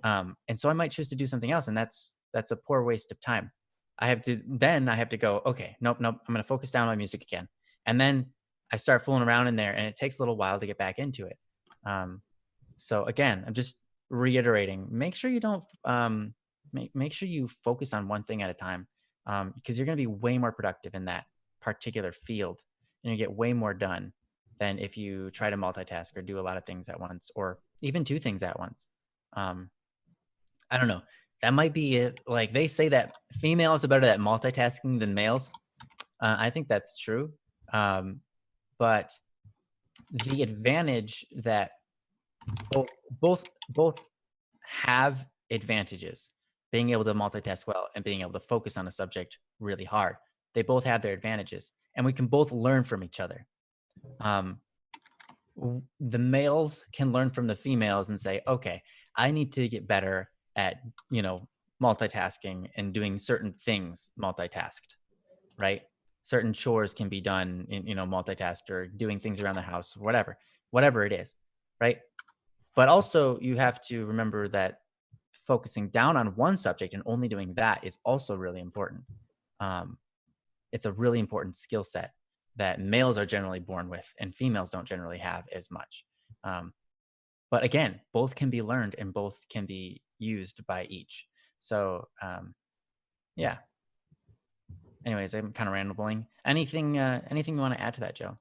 And so I might choose to do something else, and that's a poor waste of time. I have to go, okay, nope, nope. I'm gonna focus down on my music again. And then I start fooling around in there and it takes a little while to get back into it. Um, so again, I'm just reiterating, make sure you don't make sure you focus on one thing at a time. Because you're gonna be way more productive in that particular field and you get way more done than if you try to multitask or do a lot of things at once or even two things at once. Um, I don't know. That might be it. Like they say that females are better at multitasking than males. I think that's true. Um, but the advantage that both have advantages. Being able to multitask well and being able to focus on a subject really hard. They both have their advantages, and we can both learn from each other. Um, the males can learn from the females and say, okay, I need to get better at, multitasking and doing certain things multitasked, right? Certain chores can be done in, multitasked or doing things around the house, whatever it is, right? But also you have to remember that focusing down on one subject and only doing that is also really important. Um, it's a really important skill set that males are generally born with and females don't generally have as much. Um, but again, both can be learned and both can be used by each. So yeah. Anyways, I'm kind of rambling. Anything you want to add to that, Joe?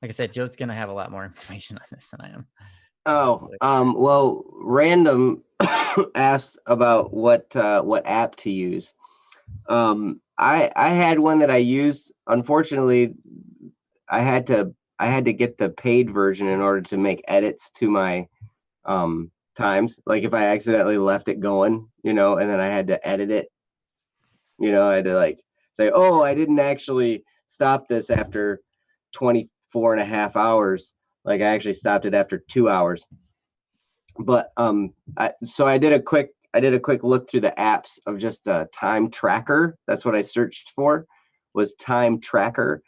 Like I said, Joe's gonna have a lot more information on this than I am. Oh, well, Random asked about what app to use. I had one that I used. Unfortunately, I had to get the paid version in order to make edits to my times. Like if I accidentally left it going, and then I had to edit it, I had to like say, oh, I didn't actually stop this after 24 and a half hours. Like I actually stopped it after 2 hours. But so I did a quick look through the apps of just a time tracker. That's what I searched for, was time tracker.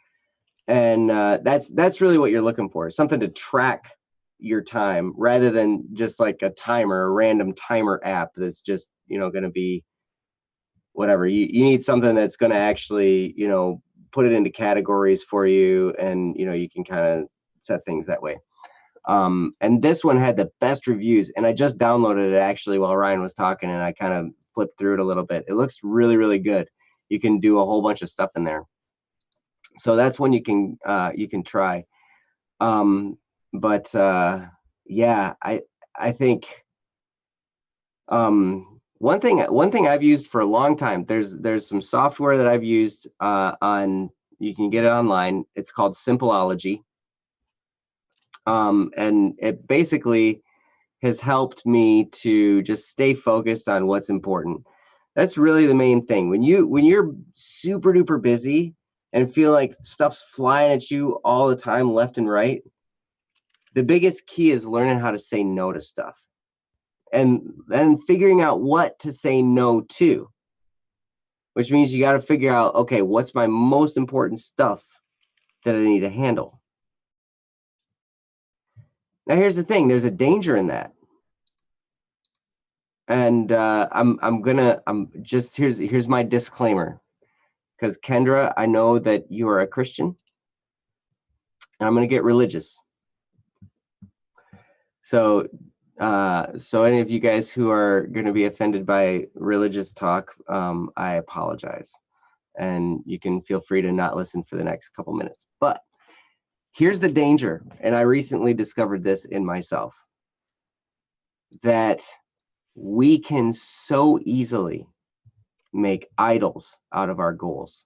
And that's really what you're looking for, something to track your time rather than just like a timer, a random timer app that's just, going to be whatever. You need something that's going to actually, put it into categories for you, and, you can kind of set things that way. And this one had the best reviews, and I just downloaded it actually while Ryan was talking, and I kind of flipped through it a little bit. It looks really, really good. You can do a whole bunch of stuff in there. So that's one you can try. But yeah, I think one thing I've used for a long time, there's some software that I've used on, you can get it online. It's called Simpleology. And it basically has helped me to just stay focused on what's important. That's really the main thing. When you're super duper busy and feel like stuff's flying at you all the time, left and right, the biggest key is learning how to say no to stuff, and then figuring out what to say no to, which means you got to figure out, okay, what's my most important stuff that I need to handle. Now, here's the thing. There's a danger in that. And here's my disclaimer, because Kendra, I know that you are a Christian, and I'm going to get religious. So any of you guys who are going to be offended by religious talk, I apologize, and you can feel free to not listen for the next couple minutes. But here's the danger, and I recently discovered this in myself, that we can so easily make idols out of our goals.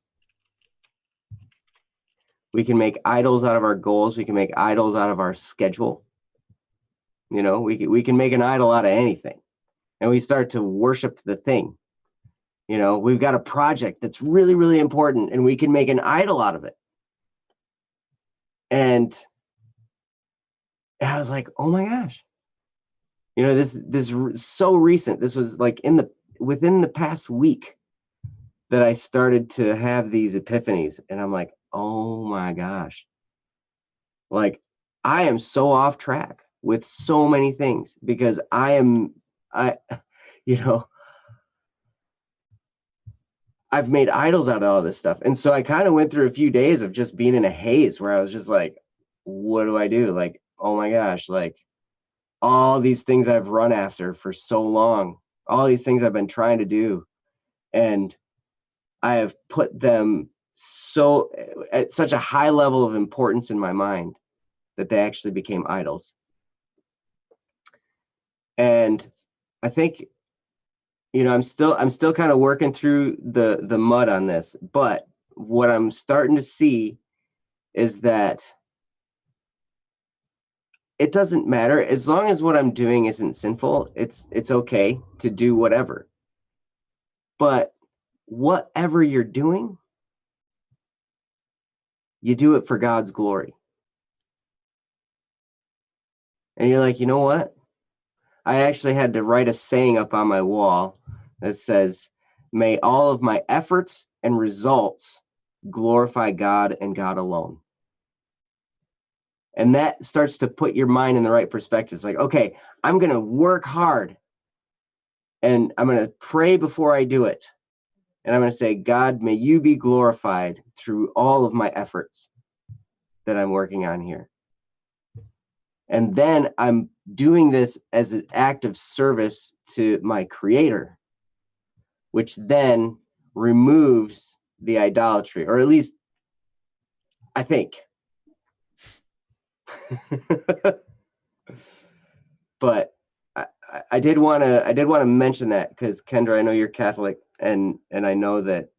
We can make idols out of our goals. We can make idols out of our schedule. We can make an idol out of anything, and we start to worship the thing. We've got a project that's really, really important, and we can make an idol out of it. And I was like, oh my gosh, this is so recent. This was like within the past week that I started to have these epiphanies, and I'm like, oh my gosh, like I am so off track with so many things because I've made idols out of all this stuff. And so I kind of went through a few days of just being in a haze where I was just like, what do I do? Like, oh my gosh, like all these things I've run after for so long, all these things I've been trying to do, and I have put them at such a high level of importance in my mind that they actually became idols. And I think, I'm still kind of working through the mud on this, but what I'm starting to see is that it doesn't matter as long as what I'm doing isn't sinful. It's okay to do whatever. But whatever you're doing, you do it for God's glory. And you're like, you know what? I actually had to write a saying up on my wall that says, may all of my efforts and results glorify God and God alone. And that starts to put your mind in the right perspective. It's like, okay, I'm going to work hard, and I'm going to pray before I do it. And I'm going to say, God, may you be glorified through all of my efforts that I'm working on here. And then I'm doing this as an act of service to my Creator, which then removes the idolatry, or at least I think. But I did want to mention that because, Kendra, I know you're Catholic, and I know that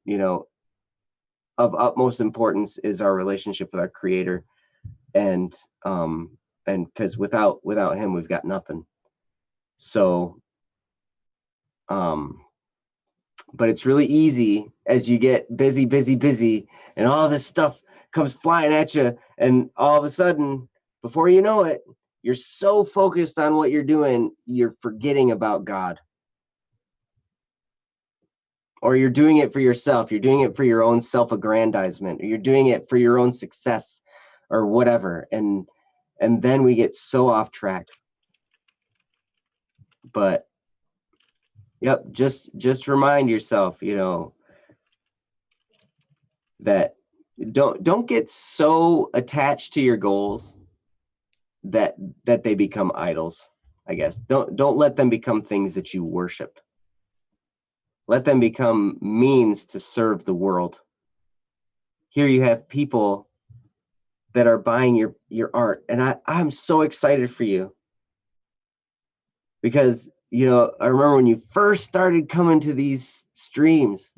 of utmost importance is our relationship with our Creator, and because without Him we've got nothing. So but it's really easy as you get busy, busy, busy, and all this stuff comes flying at you. And all of a sudden, before you know it, you're so focused on what you're doing, you're forgetting about God. Or you're doing it for yourself. You're doing it for your own self-aggrandizement. Or you're doing it for your own success or whatever. And then we get so off track. But yep, just remind yourself, that don't get so attached to your goals that they become idols, I guess. Don't let them become things that you worship. Let them become means to serve the world. Here you have people that are buying your art, and I'm so excited for you, because I remember when you first started coming to these streams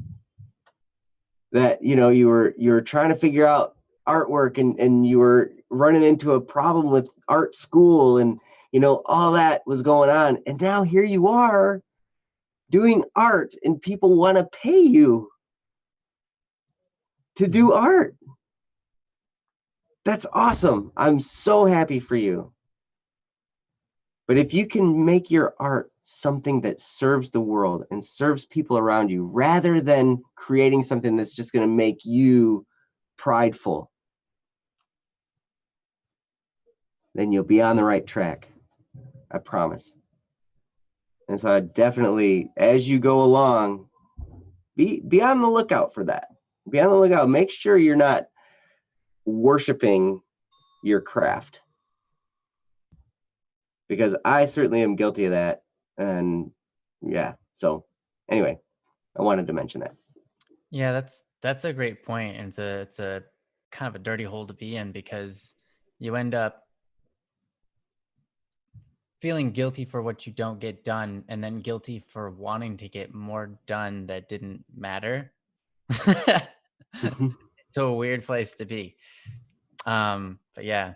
that you were trying to figure out artwork, and you were running into a problem with art school, and all that was going on, and now here you are doing art, and people want to pay you to do art. That's awesome. I'm so happy for you. But if you can make your art something that serves the world and serves people around you, rather than creating something that's just going to make you prideful, then you'll be on the right track. I promise. And so I definitely, as you go along, be on the lookout for that. Be on the lookout. Make sure you're not worshiping your craft, because I certainly am guilty of that. And yeah, so anyway, I wanted to mention that. Yeah, that's a great point, and it's a kind of a dirty hole to be in, because you end up feeling guilty for what you don't get done, and then guilty for wanting to get more done that didn't matter. It's a weird place to be. But yeah,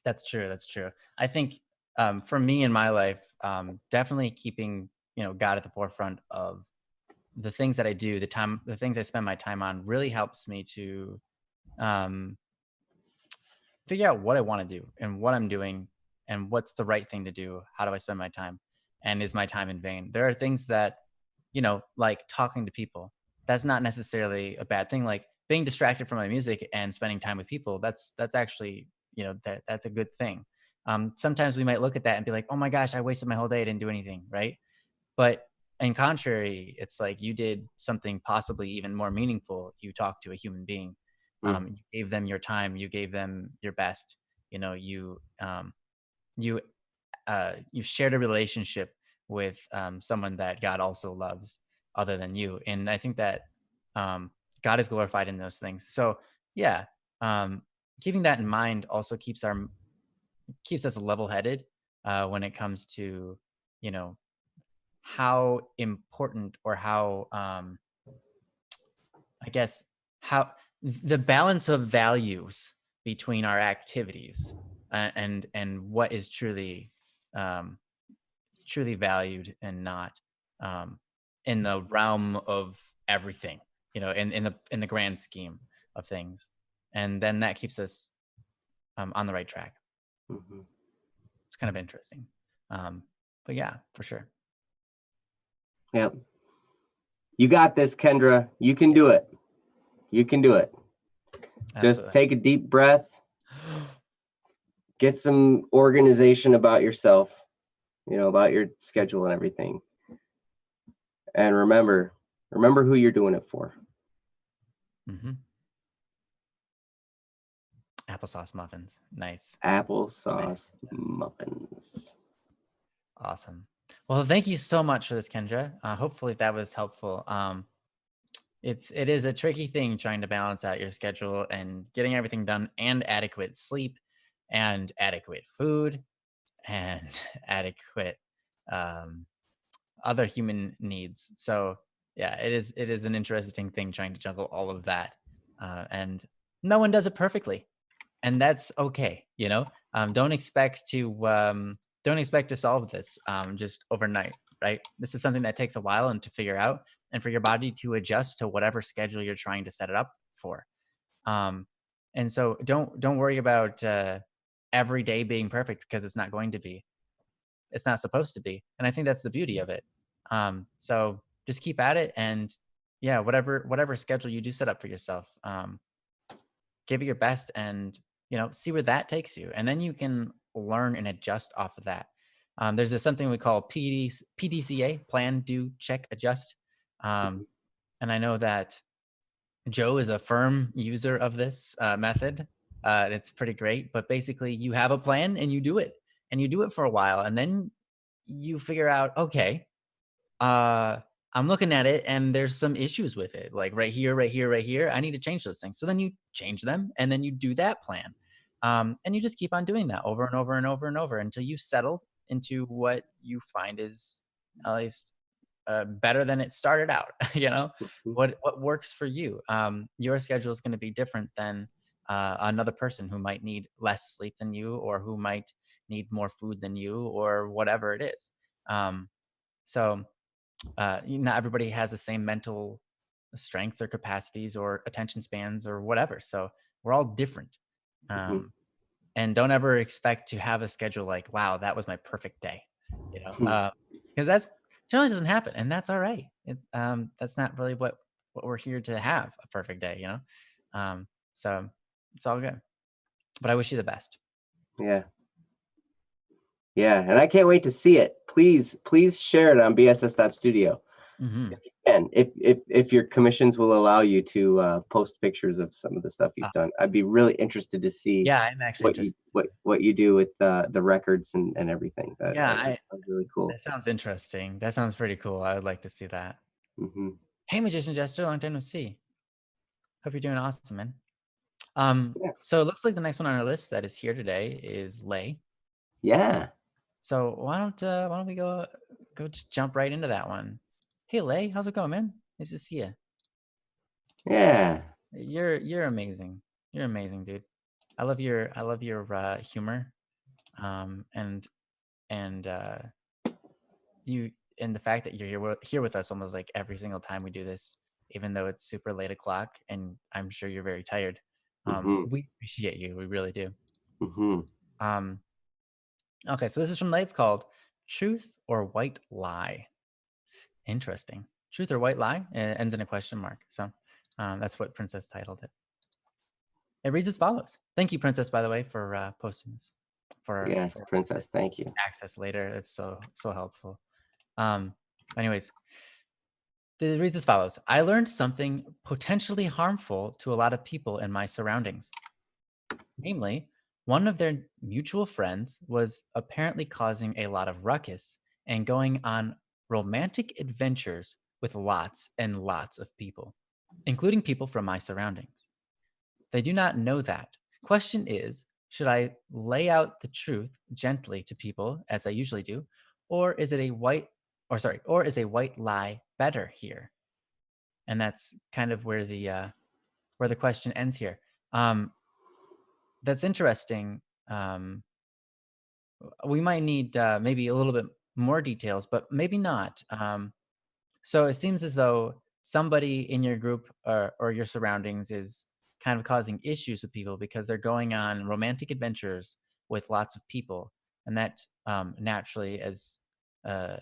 that's true. That's true. I think for me in my life, definitely keeping God at the forefront of the things that I do, the things I spend my time on, really helps me to um, figure out what I want to do and what I'm doing and what's the right thing to do. How do I spend my time? And is my time in vain? There are things that, like talking to people, that's not necessarily a bad thing. Like being distracted from my music and spending time with people, that's actually, that's a good thing. Sometimes we might look at that and be like, oh my gosh, I wasted my whole day. I didn't do anything. Right. But in contrary, it's like you did something possibly even more meaningful. You talked to a human being. You gave them your time. You gave them your best. You you shared a relationship with someone that God also loves, other than you. And I think that God is glorified in those things. So yeah, um, keeping that in mind also keeps us level headed when it comes to you know how important, or how I guess how the balance of values between our activities, and what is um, truly valued and not, um, in the realm of everything, in the grand scheme of things, and then that keeps us on the right track. Mm-hmm. It's kind of interesting, but yeah, for sure. Yep. You got this, Kendra. You can do it. You can do it. Just Absolutely. take a deep breath, get some organization about yourself, about your schedule and everything. And remember who you're doing it for. Mm-hmm. Applesauce muffins. Nice. Applesauce muffins. Awesome. Well, thank you so much for this, Kendra. Hopefully that was helpful. It is a tricky thing trying to balance out your schedule and getting everything done, and adequate sleep, and adequate food, and adequate um, other human needs. So yeah, it is an interesting thing trying to juggle all of that, and no one does it perfectly, and that's okay. Don't expect to solve this just overnight, right? This is something that takes a while and to figure out, and for your body to adjust to whatever schedule you're trying to set it up for. Um, and so don't worry about every day being perfect, because it's not going to be. It's not supposed to be. And I think that's the beauty of it. So just keep at it, and yeah, whatever schedule you do set up for yourself, give it your best, and see where that takes you, and then you can learn and adjust off of that. There's this something we call PDCA: plan, do, check, adjust. Um, and I know that Joe is a firm user of this method. It's pretty great, but basically you have a plan and you do it, and you do it for a while, and then you figure out, okay, uh, I'm looking at it and there's some issues with it, like right here, right here, right here. I need to change those things. So then you change them, and then you do that plan. And you just keep on doing that over and over and over and over until you settle into what you find is at least better than it started out. Mhm. What works for you. Your schedule is going to be different than another person who might need less sleep than you, or who might need more food than you, or whatever it is. So not everybody has the same mental strengths or capacities or attention spans or whatever. So we're all different. Mhm. Um, and don't ever expect to have a schedule like, wow, that was my perfect day, Mhm. because that's generally doesn't happen, and that's all right. That's not really what we're here to have, a perfect day. So it's all good. But I wish you the best. Yeah. Yeah, and I can't wait to see it. Please share it on bss.studio Hmm. if you can. If your commissions will allow you to post pictures of some of the stuff you've done. I'd be really interested to see Yeah, I'm actually interested. what you do with the records and everything. Yeah, That sounds really cool. that sounds interesting. That sounds pretty cool. I would like to see that. Hmm. Hey, Magician Jester, long time no see. Hope you're doing awesome, man. Yeah. So it looks like the next one on our list that is here today is Lay. Yeah. So why don't we go just jump right into that one? Hey, Lay, how's it going, man? Nice to see you. Yeah. You're amazing. You're amazing, dude. I love your humor. And you and the fact that you're here with us almost like every single time we do this, even though it's super late o'clock, and I'm sure you're very tired. Hmm. We appreciate you. We really do. Hmm. Um, okay, so this is from Lay. It's called Truth or White Lie. Interesting. Truth or white lie? It ends in a question mark. So that's what Princess titled it. It reads as follows. Thank you, Princess, by the way, for posting this Yes, for Princess. Thank you. access later. It's so helpful. Um, anyways, it reads as follows. I learned something potentially harmful to a lot of people in my surroundings. Namely, one of their mutual friends was apparently causing a lot of ruckus and going on romantic adventures with lots and lots of people, including people from my surroundings. They do not know that. Question is, should I lay out the truth gently to people as I usually do, or is it a white or is a white lie better here? And that's kind of where the question ends here. Um, that's interesting. We might need maybe a little bit more details, but maybe not. So it seems as though somebody in your group or your surroundings is kind of causing issues with people because they're going on romantic adventures with lots of people, and that naturally, uh,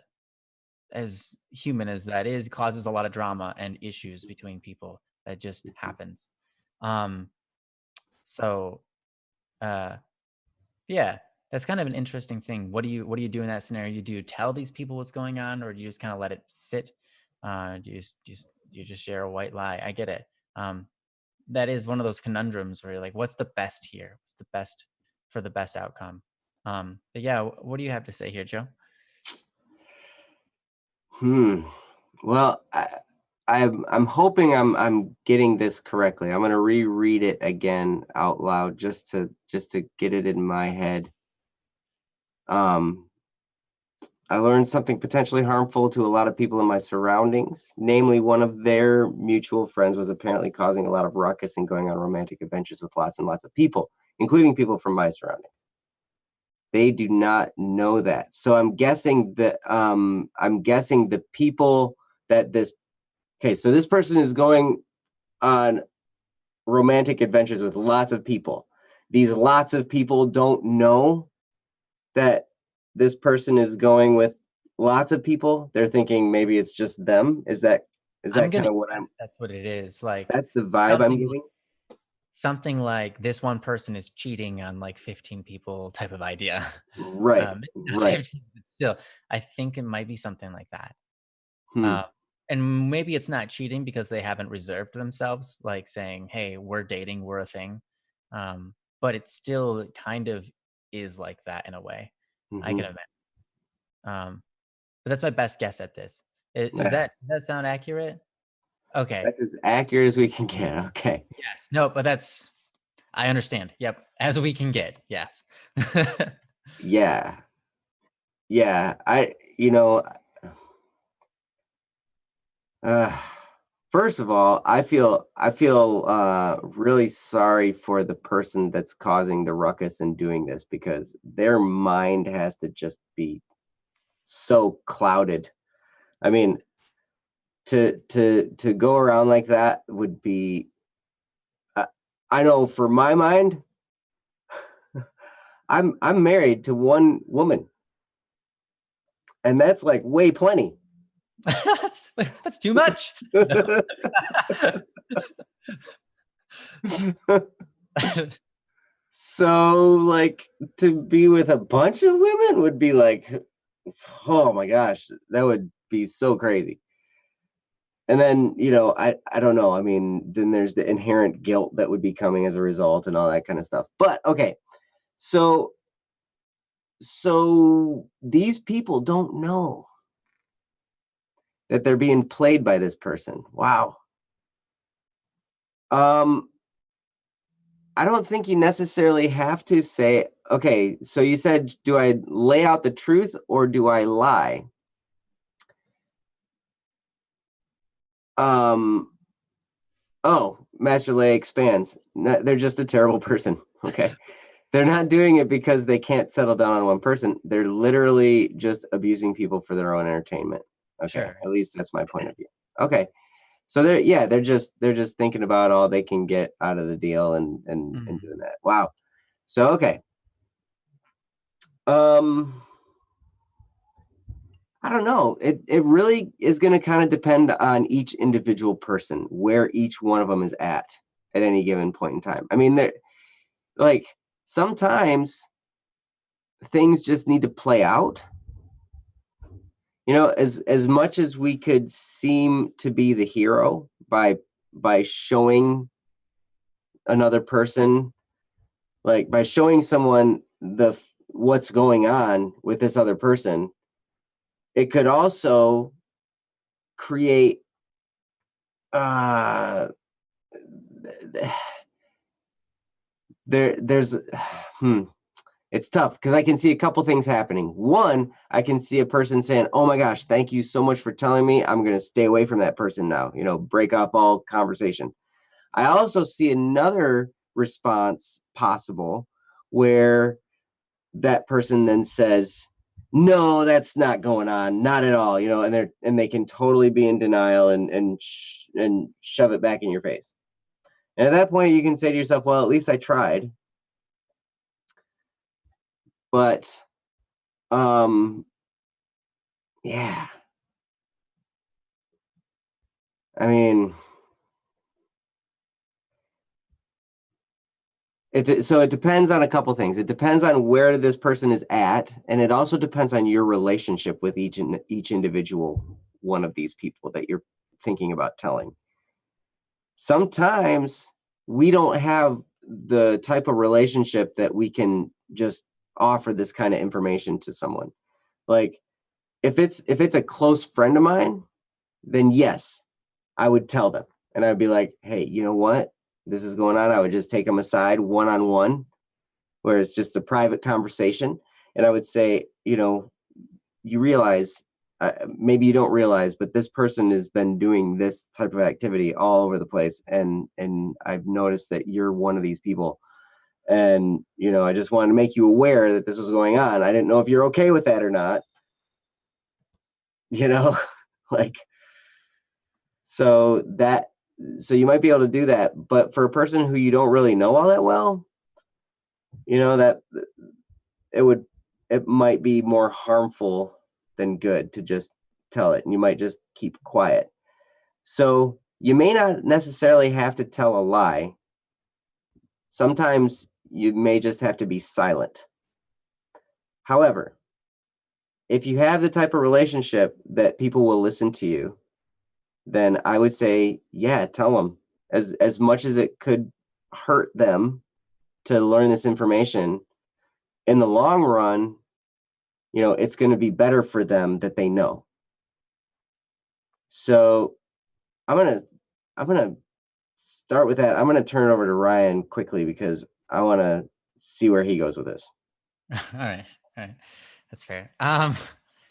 as human as that is, causes a lot of drama and issues between people. That just happens. Um, so uh, yeah, that's kind of an interesting thing. What do you do in that scenario? Do you tell these people what's going on, or do you just kind of let it sit? Do you just share a white lie? I get it. Um, that is one of those conundrums where you're like, what's the best here? What's the best for the best outcome? But yeah, what do you have to say here, Joe? Hmm. Well, I'm hoping I'm getting this correctly. I'm gonna reread it again out loud just to get it in my head. Um, I learned something potentially harmful to a lot of people in my surroundings. Namely, one of their mutual friends was apparently causing a lot of ruckus and going on romantic adventures with lots and lots of people, including people from my surroundings. They do not know that. So I'm guessing the people that this okay, so this person is going on romantic adventures with lots of people. These lots of people don't know that this person is going with lots of people. They're thinking maybe it's just them. Is that I'm kind gonna of what I'm guess that's what it is. Like that's the vibe I'm something getting? something like this one person is cheating on like 15 people type of idea. Right, Maybe not right. 15, but still, I think it might be something like that. Hmm. Uh, and maybe it's not cheating because they haven't reserved themselves, like saying, "Hey, we're dating, we're a thing." But it still kind of is like that in a way. I Hmm. can imagine. But that's my best guess at this. Is Yeah, does that sound accurate? Okay. that's as accurate as we can get. Okay. Yes. No, but that's I understand. Yep. As we can get. Yes. Yeah. Yeah. Uh, first of all, I feel really sorry for the person that's causing the ruckus and doing this, because their mind has to just be so clouded. I mean, to go around like that would be. Uh, I know for my mind, I'm married to one woman, and that's like way plenty. That's too much. No. So, like, to be with a bunch of women would be like, oh my gosh, that would be so crazy. And then, I don't know. I mean, then there's the inherent guilt that would be coming as a result and all that kind of stuff. But okay, so these people don't know that they're being played by this person. Wow. Um, I don't think you necessarily have to say, okay, so you said, do I lay out the truth or do I lie? Um, oh, Master Lay expands. They're just a terrible person. Okay. They're not doing it because they can't settle down on one person. They're literally just abusing people for their own entertainment. Okay. Sure. At least that's my point of view. Okay. So they're just thinking about all they can get out of the deal and Mhm. doing that. Wow. So okay. Um I don't know. It really is going to kind of depend on each individual person, where each one of them is at any given point in time. I mean, there like sometimes things just need to play out. As much as we could seem to be the hero by showing another person, like by showing someone what's going on with this other person, it could also create uh there's hmm, it's tough because I can see a couple things happening. One, I can see a person saying, "Oh my gosh, thank you so much for telling me. I'm going to stay away from that person now." Break off all conversation. I also see another response possible where that person then says, "No, that's not going on, not at all." And they can totally be in denial and shove it back in your face. And at that point, you can say to yourself, "Well, at least I tried." But um, yeah, I mean, it depends on a couple things. It depends on where this person is at, and it also depends on your relationship with each individual one of these people that you're thinking about telling. Sometimes we don't have the type of relationship that we can just offer this kind of information to someone. Like if it's a close friend of mine, then yes, I would tell them. And I'd be like, "Hey, you know what? This is going on." I would just take them aside one on one, where it's just a private conversation. And I would say, you realize, maybe you don't realize, but this person has been doing this type of activity all over the place. And I've noticed that you're one of these people. And, I just wanted to make you aware that this was going on. I didn't know if you're okay with that or not, you know, like, So that so you might be able to do that, but for a person who you don't really know all that well, that it would it might be more harmful than good to just tell it, and you might just keep quiet. So you may not necessarily have to tell a lie. Sometimes you may just have to be silent. However, if you have the type of relationship that people will listen to you, then I would say, yeah, tell them. As much as it could hurt them to learn this information, in the long run, it's going to be better for them that they know. So I'm gonna I'm gonna start with that. I'm gonna turn it over to Ryan quickly because I want to see where he goes with this. All right. All right. That's fair.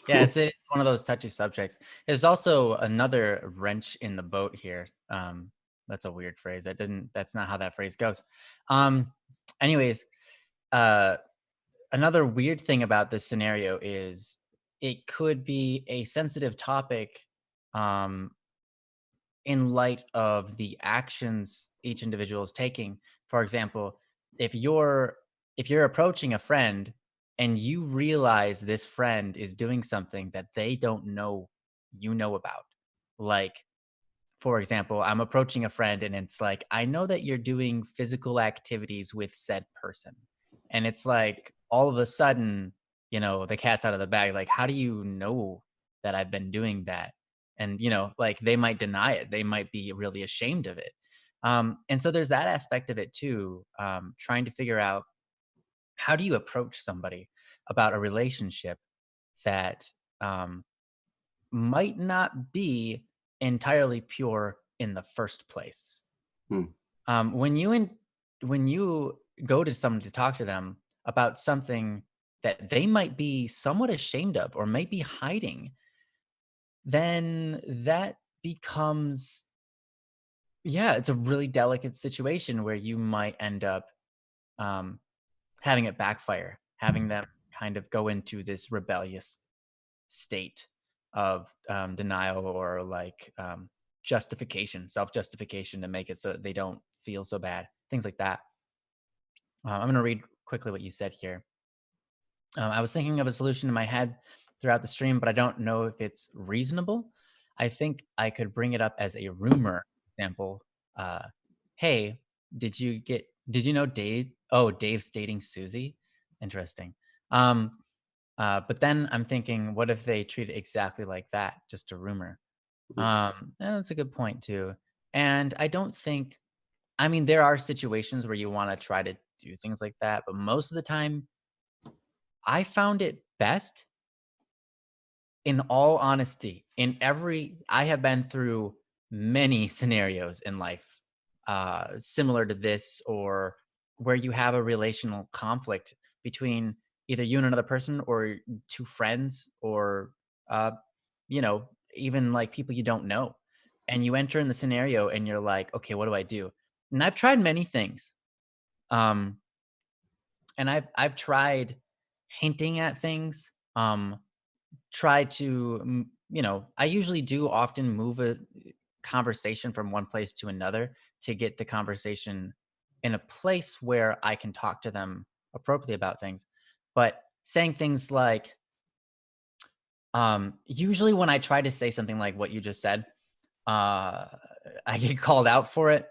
Yeah, one of those touchy subjects. There's also another wrench in the boat here. That's a weird phrase. That's not how that phrase goes. Um, anyways, uh, another weird thing about this scenario is it could be a sensitive topic, um, in light of the actions each individual is taking. For example, if you're approaching a friend and you realize this friend is doing something that they don't know you know about, like for example, I'm approaching a friend and it's like, I know that you're doing physical activities with said person. And it's like, all of a sudden, the cat's out of the bag. Like, how do you know that I've been doing that? And, like they might deny it. They might be really ashamed of it. And so there's that aspect of it too. Trying to figure out, how do you approach somebody about a relationship that, um, might not be entirely pure in the first place. Hmm. Um, when you in, when you go to someone to talk to them about something that they might be somewhat ashamed of or might be hiding, then that becomes, yeah, it's a really delicate situation where you might end up, um, having it backfire, having them kind of go into this rebellious state of, denial or like, justification, self justification to make it so that they don't feel so bad, things like that. I'm going to read quickly what you said here. I was thinking of a solution in my head throughout the stream, but I don't know if it's reasonable. I think I could bring it up as a rumor example. Uh, hey, did you know Dave? Oh, Dave's dating Susie. Interesting. Um, but then I'm thinking, what if they treat it exactly like that? Just a rumor. And that's a good point too. And I don't think, I mean, there are situations where you want to try to do things like that, but most of the time, I found it best, in all honesty, I have been through many scenarios in life, similar to this, or where you have a relational conflict between either you and another person, or two friends, or, uh, even like people you don't know. And you enter in the scenario and you're like, okay, what do I do? And I've tried many things. Um, and I've tried hinting at things. Try to, I usually do often move a conversation from one place to another to get the conversation in a place where I can talk to them appropriately about things. But saying things like, usually when I try to say something like what you just said, uh, I get called out for it,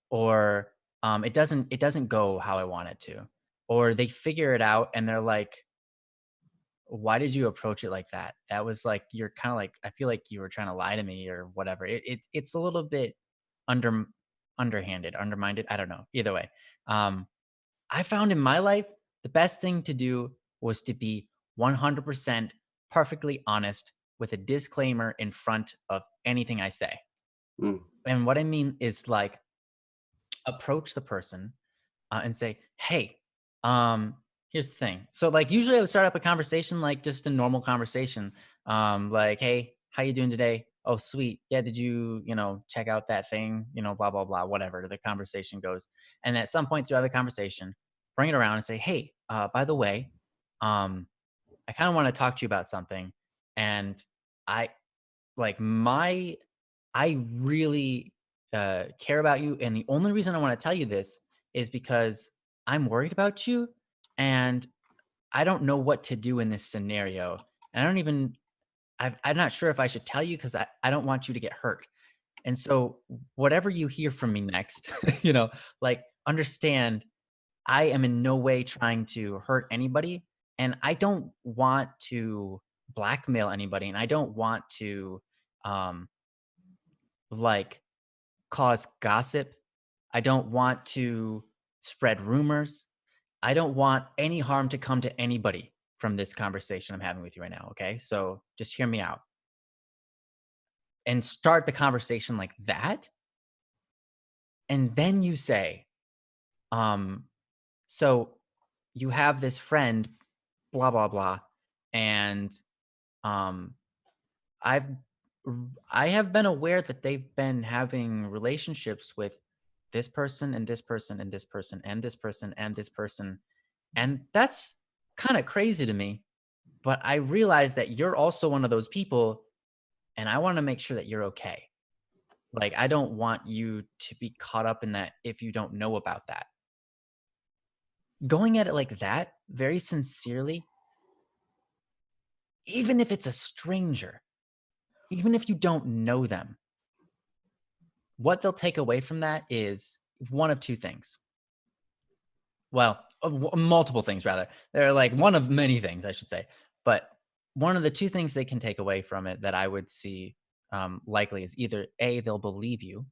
or it doesn't go how I want it to, or they figure it out and they're like, why did you approach it like that? That was like, you're kind of like, I feel like you were trying to lie to me or whatever. It's a little bit under underhanded, undermined. I don't know. Either way, um, I found in my life the best thing to do was to be 100% perfectly honest with a disclaimer in front of anything I say. Hmm. And what I mean is like, approach the person, and say, "Hey, here's the thing." So, like, usually I would start up a conversation, like just a normal conversation, like, "Hey, how you doing today? Oh, sweet. Yeah, did you, check out that thing? Blah blah blah, whatever the conversation goes." And at some point throughout the conversation, bring it around and say, "Hey, by the way, um, I kind of want to talk to you about something, and I like my I really care about you. And the only reason I want to tell you this is because I'm worried about you and I don't know what to do in this scenario. And I don't even, I'm not sure if I should tell you because I don't want you to get hurt. And so, whatever you hear from me next, like understand I am in no way trying to hurt anybody. And I don't want to blackmail anybody. And I don't want to, um, like, cause gossip. I don't want to spread rumors. I don't want any harm to come to anybody from this conversation I'm having with you right now. Okay. So just hear me out and start the conversation like that. And then you say, um, so you have this friend, blah, blah, blah. And um, I've, I have been aware that they've been having relationships with this person and this person and this person and this person and this person. And that's kind of crazy to me. But I realize that you're also one of those people. And I want to make sure that you're okay. Like, I don't want you to be caught up in that if you don't know about that. Going at it like that, very sincerely, even if it's a stranger, even if you don't know them, what they'll take away from that is one of two things. Well, multiple things rather. They're like one of many things, I should say. But one of the two things they can take away from it that I would see likely is either A, they'll believe you,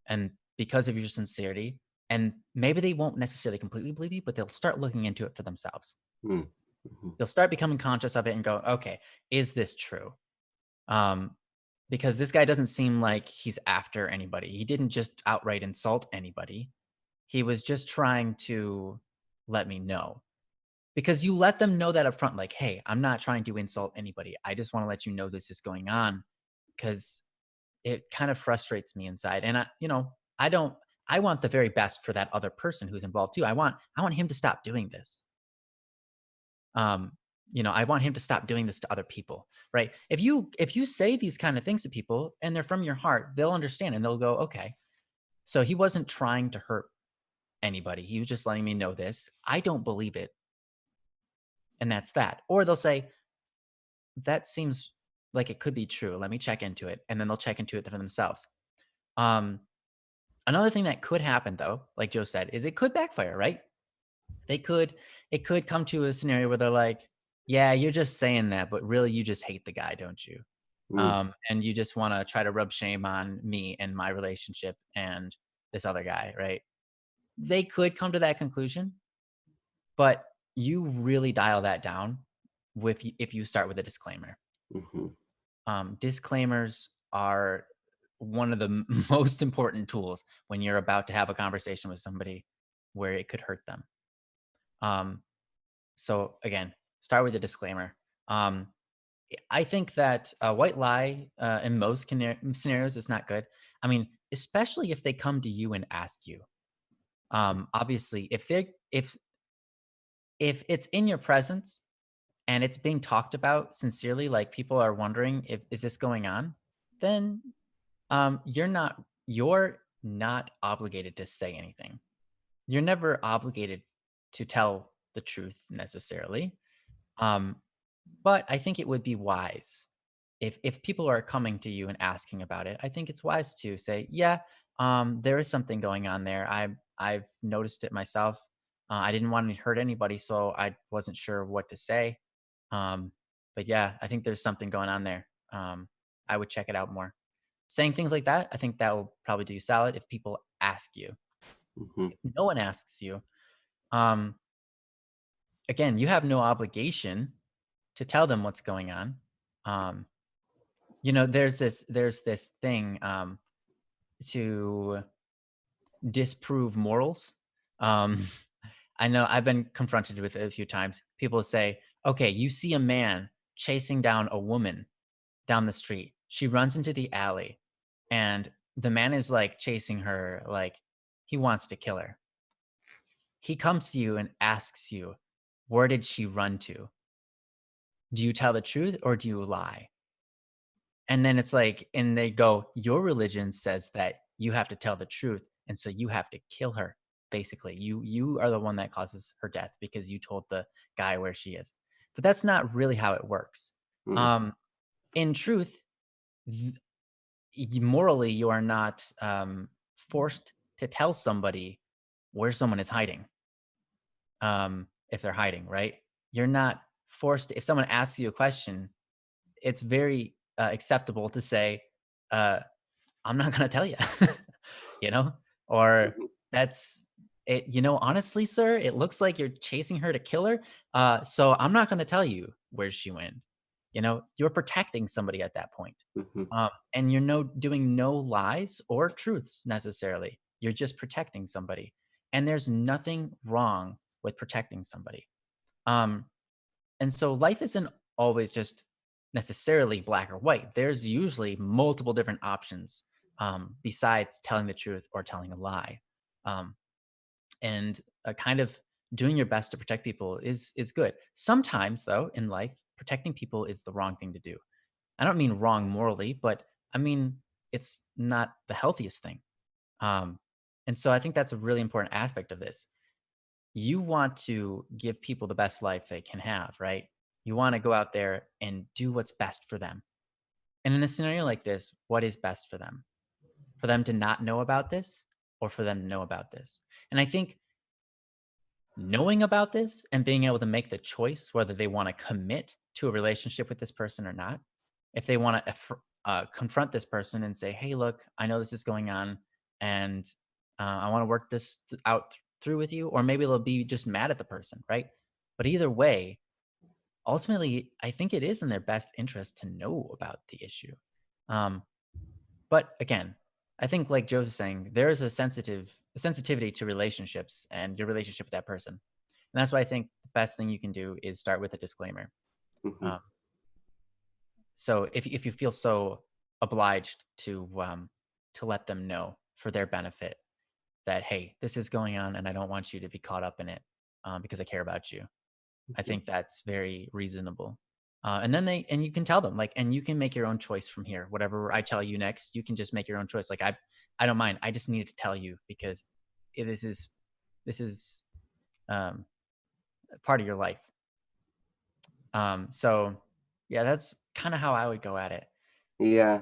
and because of your sincerity, and maybe they won't necessarily completely believe you, but they'll start looking into it for themselves. Mm. Mhm. They'll start becoming conscious of it and go, okay, is this true? Um, because this guy doesn't seem like he's after anybody. He didn't just outright insult anybody. He was just trying to let me know. Because you let them know that up front, like, hey, I'm not trying to insult anybody. I just want to let you know this is going on because it kind of frustrates me inside. And I don't, I want the very best for that other person who's involved too. I want him to stop doing this. Um, I want him to stop doing this to other people, right? If you say these kind of things to people and they're from your heart, they'll understand and they'll go, okay. So he wasn't trying to hurt anybody. He was just letting me know this. I don't believe it. And that's that. Or they'll say, that seems like it could be true. Let me check into it. And then they'll check into it for themselves. Um, Another thing that could happen though, like Joe said, is it could backfire, right? They could it could come to a scenario where they're like, "Yeah, you're just saying that, but really you just hate the guy, don't you? Mm. And you just want to try to rub shame on me and my relationship and this other guy, right?" They could come to that conclusion, but you really dial that down if you start with a disclaimer. Mhm. Disclaimers are one of the most important tools when you're about to have a conversation with somebody where it could hurt them. Um, so again, start with a disclaimer. Um, I think that a white lie in most scenarios is not good. I mean, especially if they come to you and ask you. Obviously, if it's in your presence and it's being talked about sincerely, like people are wondering if is this going on, then you're not obligated to say anything. You're never obligated to tell the truth necessarily. Um, but I think it would be wise if people are coming to you and asking about it. I think it's wise to say, yeah, there is something going on there. I've noticed it myself. I didn't want to hurt anybody, so I wasn't sure what to say. Um, but yeah, I think there's something going on there. I would check it out more. Saying things like that, I think that will probably do you solid if people ask you. Mhm. If no one asks you, um, again, you have no obligation to tell them what's going on. Um, there's this thing to disprove morals. Um, I know I've been confronted with it a few times. People say, "Okay, you see a man chasing down a woman down the street. She runs into the alley, and the man is like chasing her, like he wants to kill her. He comes to you and asks you, where did she run to? Do you tell the truth or do you lie?" And then it's like, and they go, your religion says that you have to tell the truth, and so you have to kill her. Basically, you are the one that causes her death because you told the guy where she is. But that's not really how it works. Mm, Um, in truth, morally, you are not forced to tell somebody where someone is hiding. If they're hiding, right? You're not forced. If someone asks you a question, it's very acceptable to say, uh, "I'm not gonna tell you," you know, or mhm, that's it. Honestly, sir, it looks like you're chasing her to kill her. So I'm not gonna tell you where she went. You're protecting somebody at that point, mhm, and you're doing no lies or truths necessarily. You're just protecting somebody, and there's nothing wrong with protecting somebody. Um, and so life isn't always just necessarily black or white. There's usually multiple different options besides telling the truth or telling a lie. Um, and kind of doing your best to protect people is good. Sometimes, though, in life, protecting people is the wrong thing to do. I don't mean wrong morally, but I mean it's not the healthiest thing. Um, and so I think that's a really important aspect of this. You want to give people the best life they can have, right? You want to go out there and do what's best for them. And in a scenario like this, what is best for them? For them to not know about this or for them to know about this? And I think knowing about this and being able to make the choice whether they want to commit to a relationship with this person or not, if they want to confront this person and say, "Hey, look, I know this is going on, and I want to work this out through with you," or maybe they'll be just mad at the person, right? But either way, ultimately, I think it is in their best interest to know about the issue. Um, but again, I think like Joe was saying, there is a sensitivity to relationships and your relationship with that person. And that's why I think the best thing you can do is start with a disclaimer. mhm. Um, so if you feel so obliged to let them know for their benefit that, hey, this is going on and I don't want you to be caught up in it because I care about you. I think that's very reasonable. And you can tell them like, and you can make your own choice from here. Whatever I tell you next, you can just make your own choice. Like I don't mind. I just needed to tell you because this is um, part of your life. So yeah, that's kind of how I would go at it. Yeah,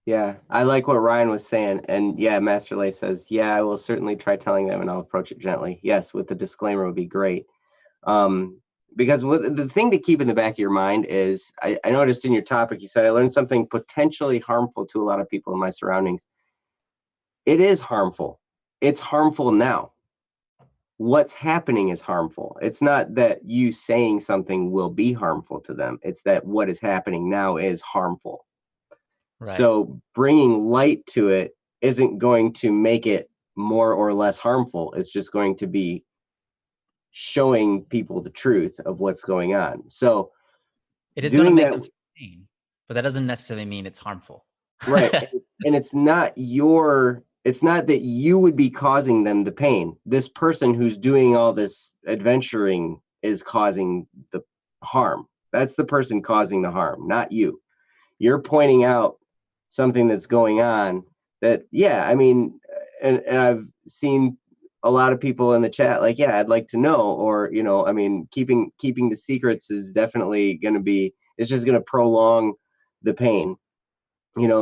yeah. I like what Ryan was saying. And yeah, Master Lay says, yeah, I will certainly try telling them and I'll approach it gently. Yes, with the disclaimer would be great. Um, because the thing to keep in the back of your mind is I noticed in your topic, you said, I learned something potentially harmful to a lot of people in my surroundings. It is harmful. It's harmful now. What's happening is harmful. It's not that you saying something will be harmful to them. It's that what is happening now is harmful. Right. So bringing light to it isn't going to make it more or less harmful. It's just going to be showing people the truth of what's going on. So It is going to doing make that them feel pain, but that doesn't necessarily mean it's harmful. right, and it's not that you would be causing them the pain. This person who's doing all this adventuring is causing the harm. That's the person causing the harm, not you. You're pointing out something that's going on that, yeah, I mean, and I've seen a lot of people in the chat like, yeah, I'd like to know, or, I mean, keeping the secrets is definitely going to be, it's just going to prolong the pain.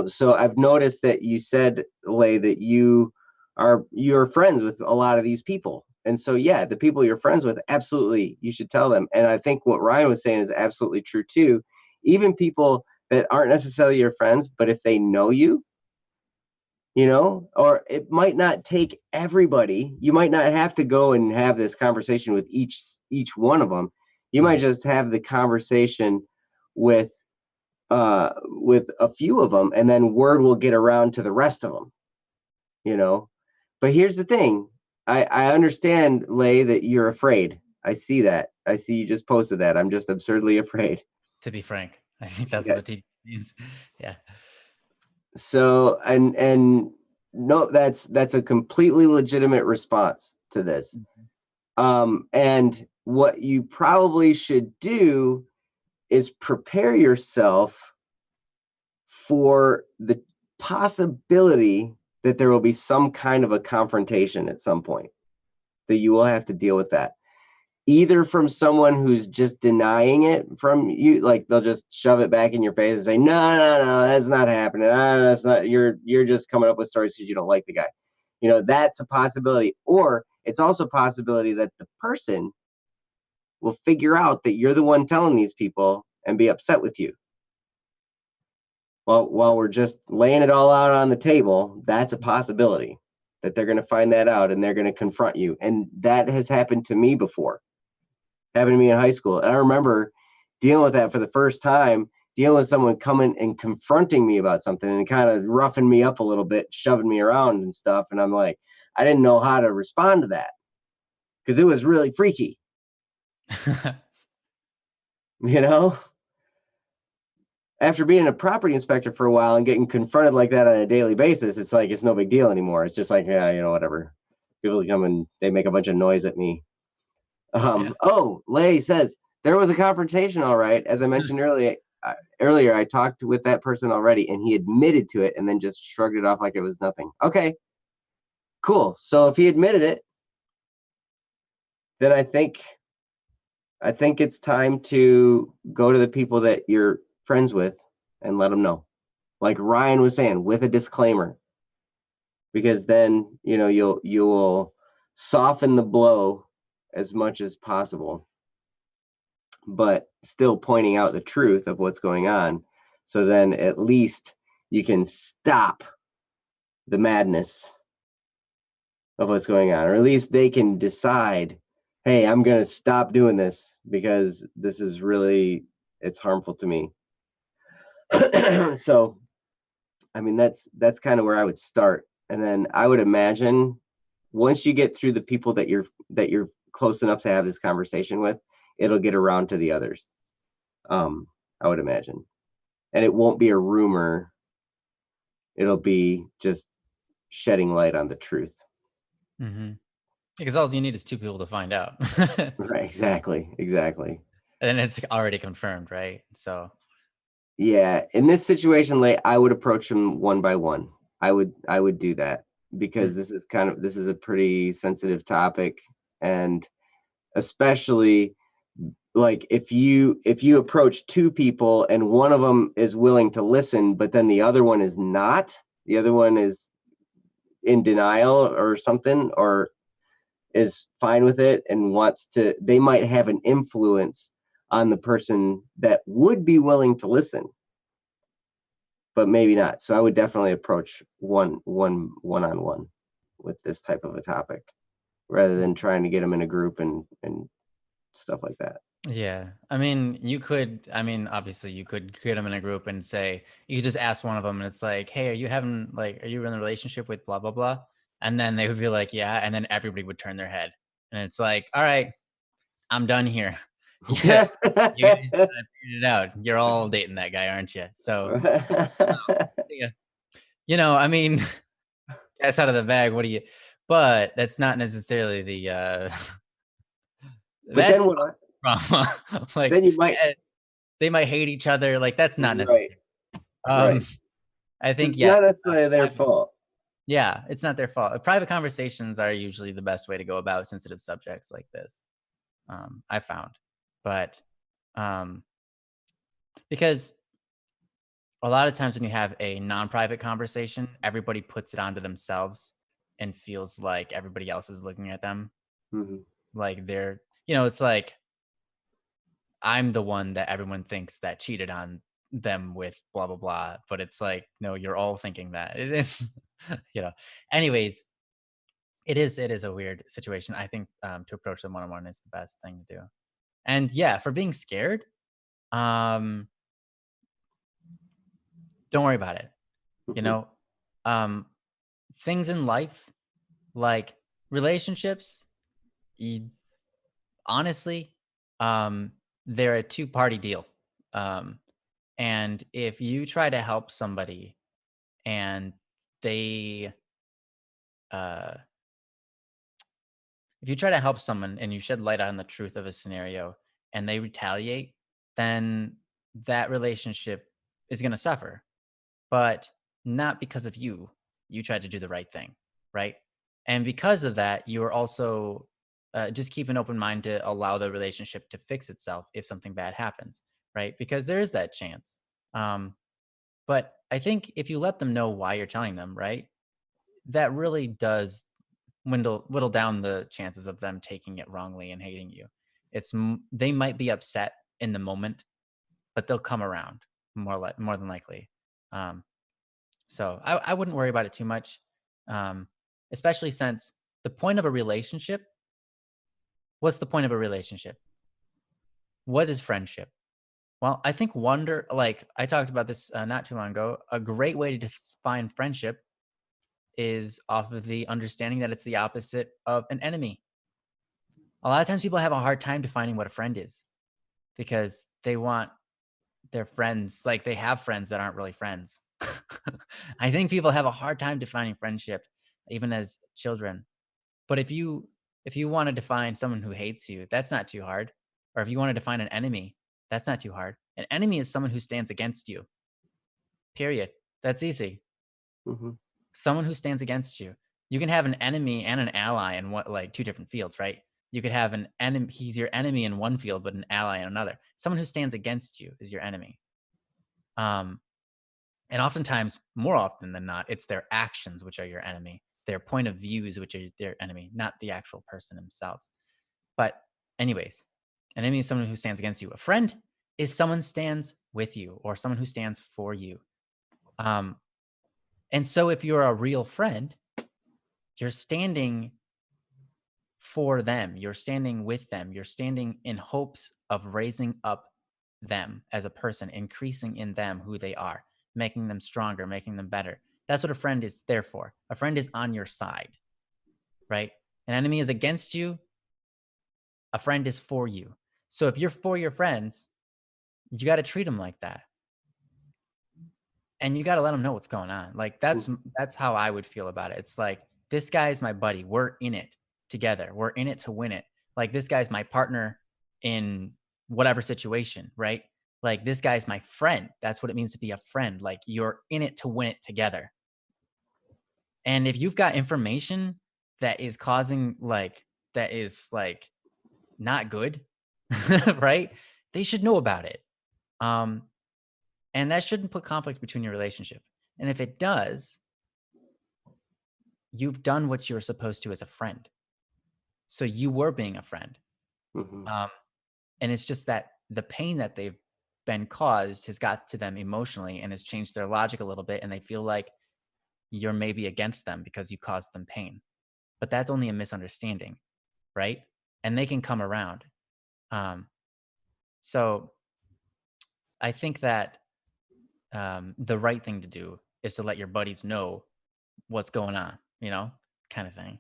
So I've noticed that you said, Lay, that you're friends with a lot of these people. And so yeah, the people you're friends with, absolutely you should tell them. And I think what Ryan was saying is absolutely true too. Even people that aren't necessarily your friends, but if they know you, or it might not take everybody. You might not have to go and have this conversation with each one of them. You might Mhm. just have the conversation with with a few of them, and then word will get around to the rest of them. You know, but here's the thing: I understand, Lay, that you're afraid. I see that. I see you just posted that. I'm just absurdly afraid. To be frank, I think that's Yeah. what TV means. Yeah. So and no, that's a completely legitimate response to this. Mhm. And what you probably should do is prepare yourself for the possibility that there will be some kind of a confrontation at some point, that you will have to deal with that. Either from someone who's just denying it from you, like they'll just shove it back in your face and say, no, no, no, that's not happening. That's not, you're just coming up with stories because you don't like the guy. That's a possibility. Or it's also a possibility that the person will figure out that you're the one telling these people and be upset with you. While we're just laying it all out on the table, that's a possibility that they're going to find that out and they're going to confront you. And that has happened to me before. Happened to me in high school. And I remember dealing with that for the first time, dealing with someone coming and confronting me about something and kind of roughing me up a little bit, shoving me around and stuff. And I'm like, I didn't know how to respond to that because it was really freaky, you know? After being a property inspector for a while and getting confronted like that on a daily basis, it's like, it's no big deal anymore. It's just like, yeah, whatever. People come and they make a bunch of noise at me. Yeah. Oh, Lay says there was a confrontation. All right. As I mentioned earlier, I talked with that person already and he admitted to it and then just shrugged it off like it was nothing. Okay, cool. So if he admitted it, then I think it's time to go to the people that you're friends with and let them know. Like Ryan was saying, with a disclaimer, because then, you'll soften the blow as much as possible, but still pointing out the truth of what's going on. So then at least you can stop the madness of what's going on, or at least they can decide, hey, I'm going to stop doing this because this is really, it's harmful to me. So, I mean, that's kind of where I would start. And then I would imagine once you get through the people that you're close enough to have this conversation with, it'll get around to the others. I would imagine. And it won't be a rumor. It'll be just shedding light on the truth. Mm-hmm. Because all you need is two people to find out. Right, exactly. And then it's already confirmed, right? So Yeah, in this situation, I would approach them one by one. I would do that because this is a pretty sensitive topic, and especially like if you approach two people and one of them is willing to listen, but then the other one is not, the other one is in denial or something, or is fine with it and they might have an influence on the person that would be willing to listen, but maybe not. So I would definitely approach one-on-one with this type of a topic rather than trying to get them in a group and stuff like that. yeah, obviously you could get them in a group and say, you could just ask one of them and it's like, hey, are you in a relationship with blah, blah, blah? And then they would be like, yeah. And then everybody would turn their head. And it's like, all right, I'm done here. Yeah, you guys figured it out. You're all dating that guy, aren't you? So, yeah, I mean, that's out of the bag. But that's not necessarily But that's then what? drama. Like, Then you might. they might hate each other. Like, that's not Right, necessary. Um, right. I Because think, it's not yes. necessarily their fault. Yeah, it's not their fault. Private conversations are usually the best way to go about sensitive subjects like this. I found, but um, because a lot of times when you have a non-private conversation, everybody puts it onto themselves and feels like everybody else is looking at them. Hmm. Like it's like I'm the one that everyone thinks that cheated on them with blah blah blah, but it's like no, you're all thinking that. It's you know. Anyways, it is a weird situation. I think to approach them one on one is the best thing to do. And yeah, for being scared, um, don't worry about it. You Hmm. know, um, things in life like relationships, you, honestly, um, they're a two-party deal. Um, and if you try to help somebody and they, uh, if you try to help someone and you shed light on the truth of a scenario and they retaliate, then that relationship is going to suffer. but not because of you. You tried to do the right thing, right? And because of that, you are also just keep an open mind to allow the relationship to fix itself if something bad happens, right? Because there is that chance. Um, but I think if you let them know why you're telling them, right, that really does whittle down the chances of them taking it wrongly and hating you. They might be upset in the moment, but they'll come around more than likely. Um, so I wouldn't worry about it too much, um, especially since the point of a relationship. What's the point of a relationship? What is friendship? Well, I think like I talked about this not too long ago. A great way to define friendship is off of the understanding that it's the opposite of an enemy. A lot of times people have a hard time defining what a friend is because they want their friends, like they have friends that aren't really friends. I think people have a hard time defining friendship even as children. But if you want to define someone who hates you, that's not too hard. Or if you want to define an enemy, that's not too hard. An enemy is someone who stands against you. Period. That's easy. Hmm. Someone who stands against you. You can have an enemy and an ally in what like two different fields, right? You could have an enemy, he's your enemy in one field, but an ally in another. Someone who stands against you is your enemy. Um, and oftentimes, more often than not, it's their actions which are your enemy, their point of views which are their enemy, not the actual person themselves. But, anyways, an enemy is someone who stands against you. A friend is someone stands with you or someone who stands for you. Um, and so, if you're a real friend, you're standing for them, you're standing with them, you're standing in hopes of raising up them as a person, increasing in them who they are, making them stronger, making them better. That's what a friend is there for. A friend is on your side, right? An enemy is against you, a friend is for you. So if you're for your friends, you got to treat them like that. And you got to let them know what's going on. Like that's how I would feel about it. It's like this guy is my buddy. We're in it together. We're in it to win it. Like this guy's my partner in whatever situation, right? Like this guy's my friend. That's what it means to be a friend. Like you're in it to win it together. And if you've got information that is causing that is like not good, right? They should know about it. Um, and that shouldn't put conflict between your relationship. And if it does, you've done what you're supposed to as a friend. So you were being a friend. Hmm. Um, and it's just that the pain that they've been caused has got to them emotionally and has changed their logic a little bit. And they feel like you're maybe against them because you caused them pain. But that's only a misunderstanding, right? And they can come around. Um, so I think that the right thing to do is to let your buddies know what's going on, kind of thing.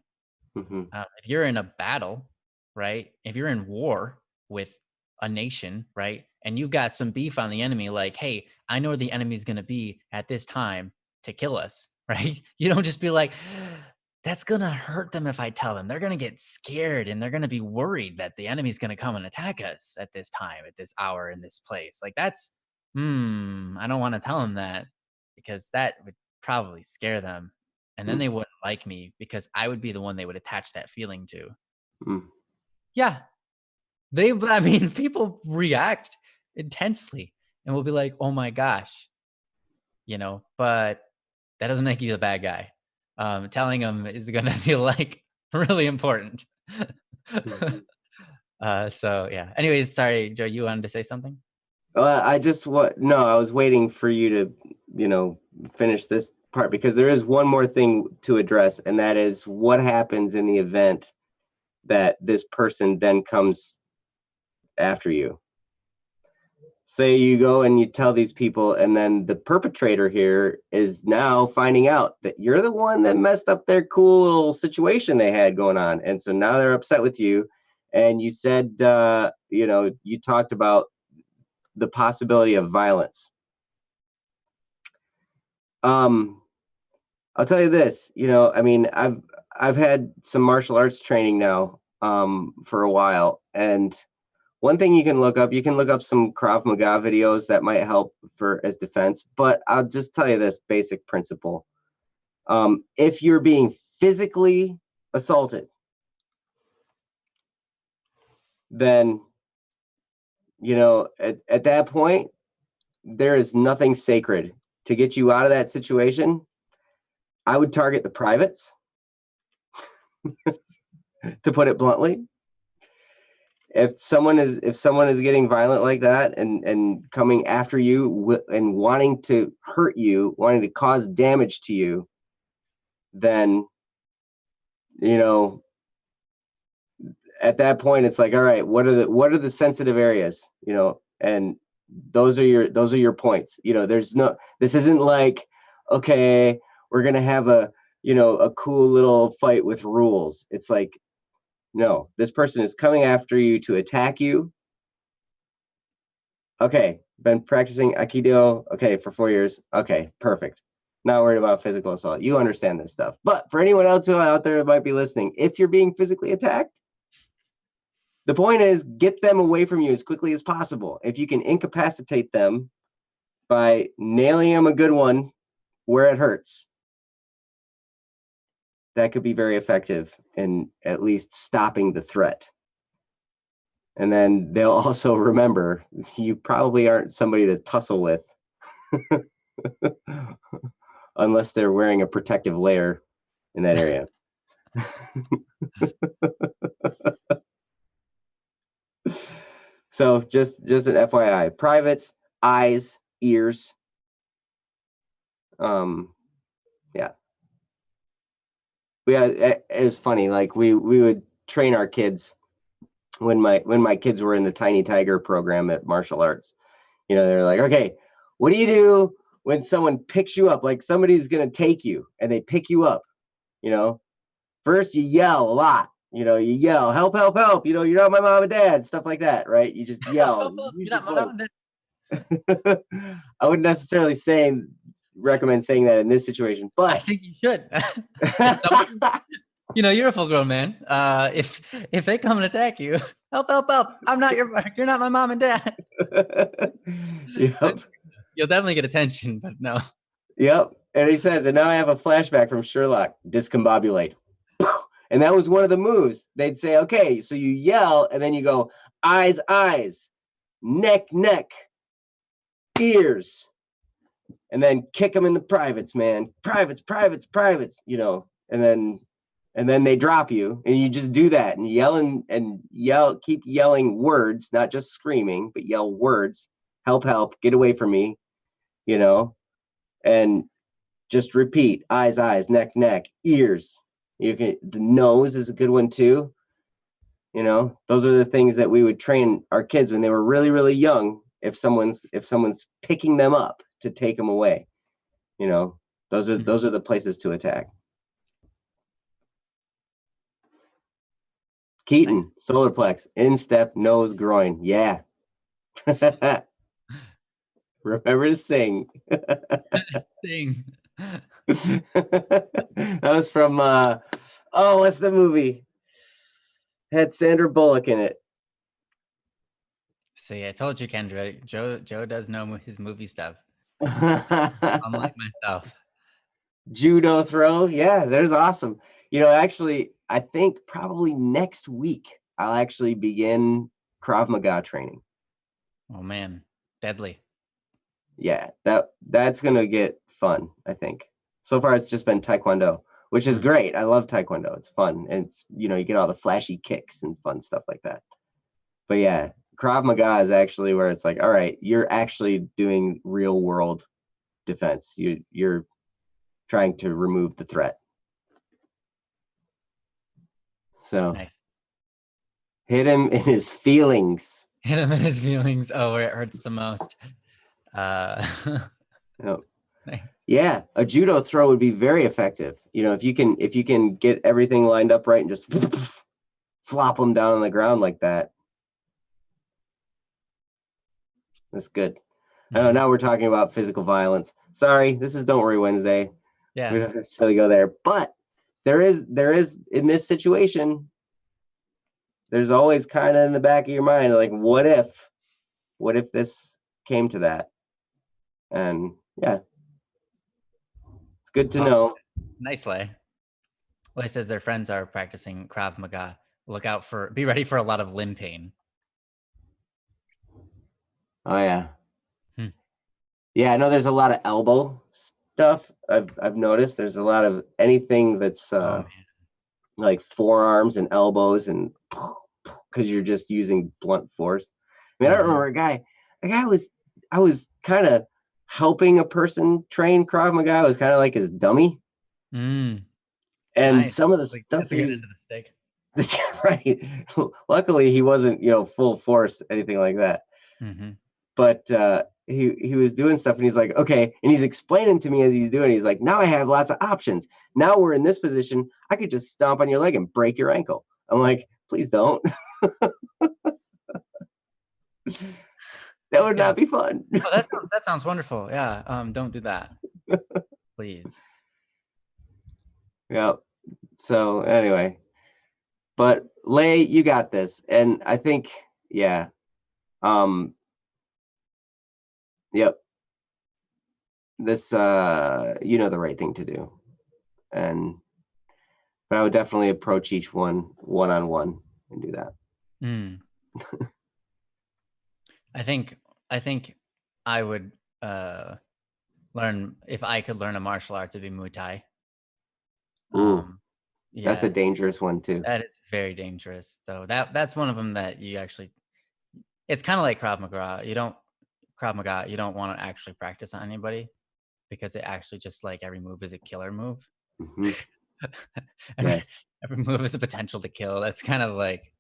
Hmm. If you're in a battle, right? If you're in war with a nation, right? And you've got some beef on the enemy, like, hey, I know where the enemy's going to be at this time to kill us, right? You don't just be like, that's going to hurt them if I tell them. They're going to get scared and they're going to be worried that the enemy's going to come and attack us at this time, at this hour, in this place. Like, I don't want to tell them that because that would probably scare them. And then they wouldn't like me because I would be the one they would attach that feeling to. Mm. Yeah. People react intensely and will be like, oh my gosh, but that doesn't make you the bad guy. Telling them is going to feel like really important. Mhm. So yeah. Anyways, sorry, Joe, you wanted to say something? I just no, I was waiting for you to, finish this part because there is one more thing to address, and that is what happens in the event that this person then comes after you. Say you go and you tell these people, and then the perpetrator here is now finding out that you're the one that messed up their cool little situation they had going on, and so now they're upset with you. And you said, you talked about the possibility of violence. Um, I'll tell you this, I mean, I've had some martial arts training now, for a while, and One thing you can look up some Krav Maga videos that might help as defense. But I'll just tell you this basic principle. If you're being physically assaulted, then, at that point, there is nothing sacred to get you out of that situation. I would target the privates, to put it bluntly. If someone is getting violent like that and coming after you and wanting to hurt you, wanting to cause damage to you, then, at that point it's like, all right, what are the sensitive areas, and those are your points. This isn't like, okay, we're gonna have a cool little fight with rules. It's like, no, this person is coming after you to attack you. Okay, been practicing Aikido, okay, for 4 years. Okay, perfect. Not worried about physical assault. You understand this stuff. But for anyone else out there who might be listening, if you're being physically attacked, the point is, get them away from you as quickly as possible. If you can incapacitate them by nailing them a good one where it hurts, that could be very effective in at least stopping the threat. And then they'll also remember you probably aren't somebody to tussle with unless they're wearing a protective layer in that area. So just an FYI, privates, eyes, ears. Yeah. It's funny. Like we would train our kids when my kids were in the Tiny Tiger program at martial arts. They're like, okay, what do you do when someone picks you up? Like somebody's gonna take you and they pick you up. First you yell a lot. You yell, help, help, help. You're not my mom and dad, stuff like that, right? You just yell. You're not my mom and dad. I wouldn't necessarily recommend saying that in this situation, but I think you should. You're a full grown man. If they come and attack you, help, help, help. You're not my mom and dad. Yep. You'll definitely get attention, but no. Yep. And he says, and now I have a flashback from Sherlock, discombobulate. And that was one of the moves. They'd say, okay, so you yell and then you go, eyes, eyes, neck, neck, ears, and then kick them in the privates, man. Privates, privates, privates, and then they drop you and you just do that and yell, keep yelling words, not just screaming, but yell words, help, help, get away from me, and just repeat, eyes, eyes, neck, neck, ears. The nose is a good one too. Those are the things that we would train our kids when they were really, really young. If someone's picking them up to take them away, those are the places to attack. Keaton, nice. Solar plex, instep, nose, groin. Yeah. Remember to sing. Sing. That was from what's the movie? Had Sandra Bullock in it. See, I told you, Kendra. Joe does know his movie stuff. Unlike myself. Judo throw. Yeah, there's awesome. Actually, I think probably next week I'll actually begin Krav Maga training. Oh man, deadly. Yeah, that's gonna get fun, I think. So far it's just been Taekwondo, which is great. I love Taekwondo. It's fun. And it's, you get all the flashy kicks and fun stuff like that. But yeah, Krav Maga is actually where it's like, all right, you're actually doing real world defense. You're trying to remove the threat. So nice. Hit him in his feelings. Hit him in his feelings. Oh, where it hurts the most. Oh. Nice. Yeah, a judo throw would be very effective. If you can get everything lined up right and just flop them down on the ground like that. That's good. Mm-hmm. I know now we're talking about physical violence. Sorry, this is Don't Worry Wednesday. Yeah. We don't necessarily go there, but there is in this situation, there's always kind of in the back of your mind, like, what if this came to that? And yeah, it's good to Oh, know. nice lay. Well, he says their friends are practicing Krav Maga. Be ready for a lot of limb pain. Oh yeah. Hmm. Yeah, I know there's a lot of elbow stuff. I've noticed there's a lot of anything that's Oh man. like forearms and elbows and because you're just using blunt force. I mean, I Mm-hmm. remember a guy was I was kind of helping a person train Krav Maga. I was kind of like his dummy, Mm, and nice. some of the Like, stuff that's a that he good was end of the stick. that's right. Luckily, he wasn't full force anything like that. Mm-hmm. But he was doing stuff, and he's like, okay, and he's explaining to me as he's doing. He's like, now I have lots of options. Now we're in this position. I could just stomp on your leg and break your ankle. I'm like, please don't. That would Yeah. not be fun. Oh, that sounds wonderful. Yeah. Don't do that, please. Yeah. So anyway, but Lay, you got this, and I think, yeah, um, yep, this, you know, the right thing to do, and but I would definitely approach each one on one and do that. Mm. I think I think I would uh learn if I could learn a martial art to be Muay Thai. Ooh, Um, that's a yeah, dangerous one too. that is very dangerous. So that's one of them that you actually. It's kind of like Krav Maga. You don't want to actually practice on anybody because it actually just like every move is a killer move. Hmm. every, Yes. every move is a potential to kill. That's kind of like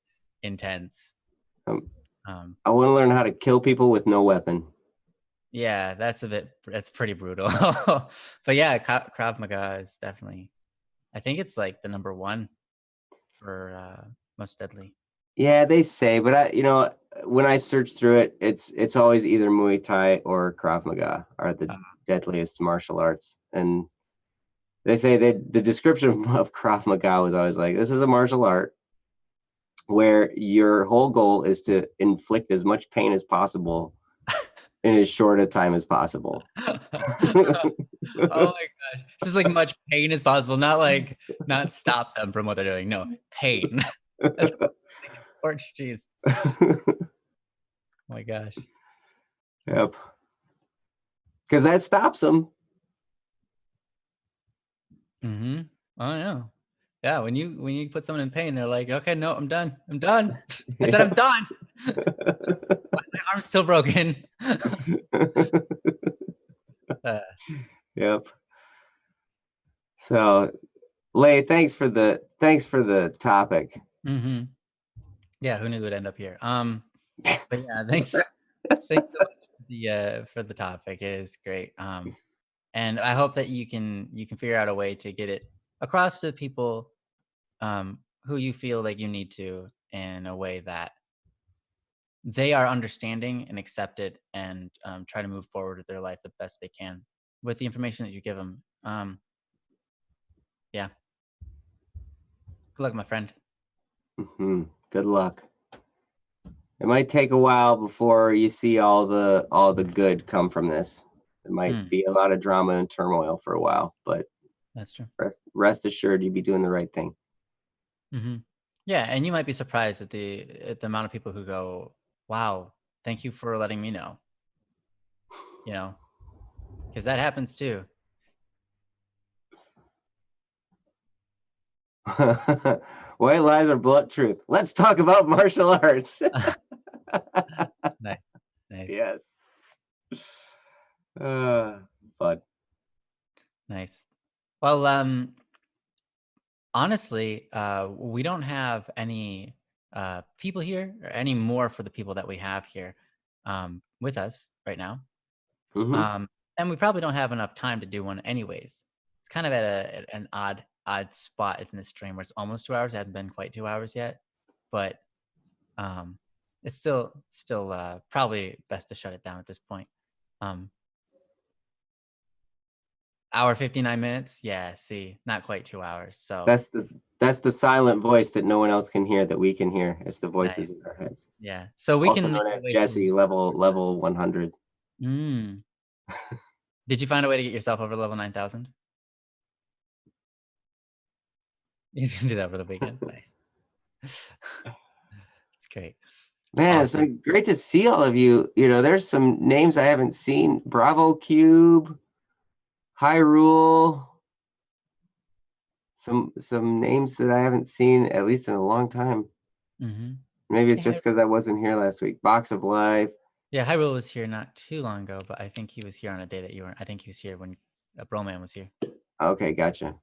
intense. Um, Um, I want to learn how to kill people with no weapon. yeah, that's pretty brutal. But yeah, Krav Maga is definitely. I think it's like the number one for most deadly. Yeah, they say, but when I search through it, it's always either Muay Thai or Krav Maga are the Uh, deadliest martial arts. And they say that the description of Krav Maga was always like, this is a martial art where your whole goal is to inflict as much pain as possible in as short a time as possible. Oh my gosh. Just like much pain as possible, not stop them from what they're doing. No, pain. That's like torch, jeez. Oh my gosh. Yep. Because that stops them. Mm-hmm. Oh yeah. Yeah, when you put someone in pain, they're like, okay, no, I'm done. I'm done. I said I'm Yeah. done. My arm's still broken. uh, Yep. So, Lay, thanks for the topic. mm-hmm. Yeah, who knew it would end up here? But yeah, thanks so much for the topic. It is great. And I hope that you can figure out a way to get it across to people who you feel like you need to in a way that they are understanding and accept it and try to move forward with their life the best they can with the information that you give them. Yeah. Good luck, my friend. Hmm. Good luck. It might take a while before you see all the good come from this. It might Hmm, be a lot of drama and turmoil for a while, but that's true. rest assured you'll be doing the right thing. Hmm. Yeah, and you might be surprised at the amount of people who go, "Wow, thank you for letting me know." You know, because that happens too. White lies are blunt truth. Let's talk about martial arts. Nice, nice, Yes. Uh, fun. nice. Well, honestly, we don't have any people here or any more for the people that we have here with us right now. Hmm. Um, and we probably don't have enough time to do one anyways. It's kind of at an odd spot in this stream where it's almost 2 hours. It hasn't been quite 2 hours yet, but um, it's still probably best to shut it down at this point. Um, hour 59 minutes. Yeah, see, not quite 2 hours. So That's the silent voice that no one else can hear that we can hear. It's the nice. voices in our heads. Yeah. So we Also can make known our as way from. Jesse, level 100. Mm. Did you find a way to get yourself over level 9,000? He's gonna do that for the weekend. Nice. It's great. Man, it's Awesome. been great to see all of you. There's some names I haven't seen. Bravo Cube, Hyrule, some names that I haven't seen at least in a long time. Mm-hmm. Maybe it's just because I wasn't here last week. Box of Life. Yeah, Hyrule was here not too long ago, but I think he was here on a day that you weren't. I think he was here when Broman was here. Okay, gotcha.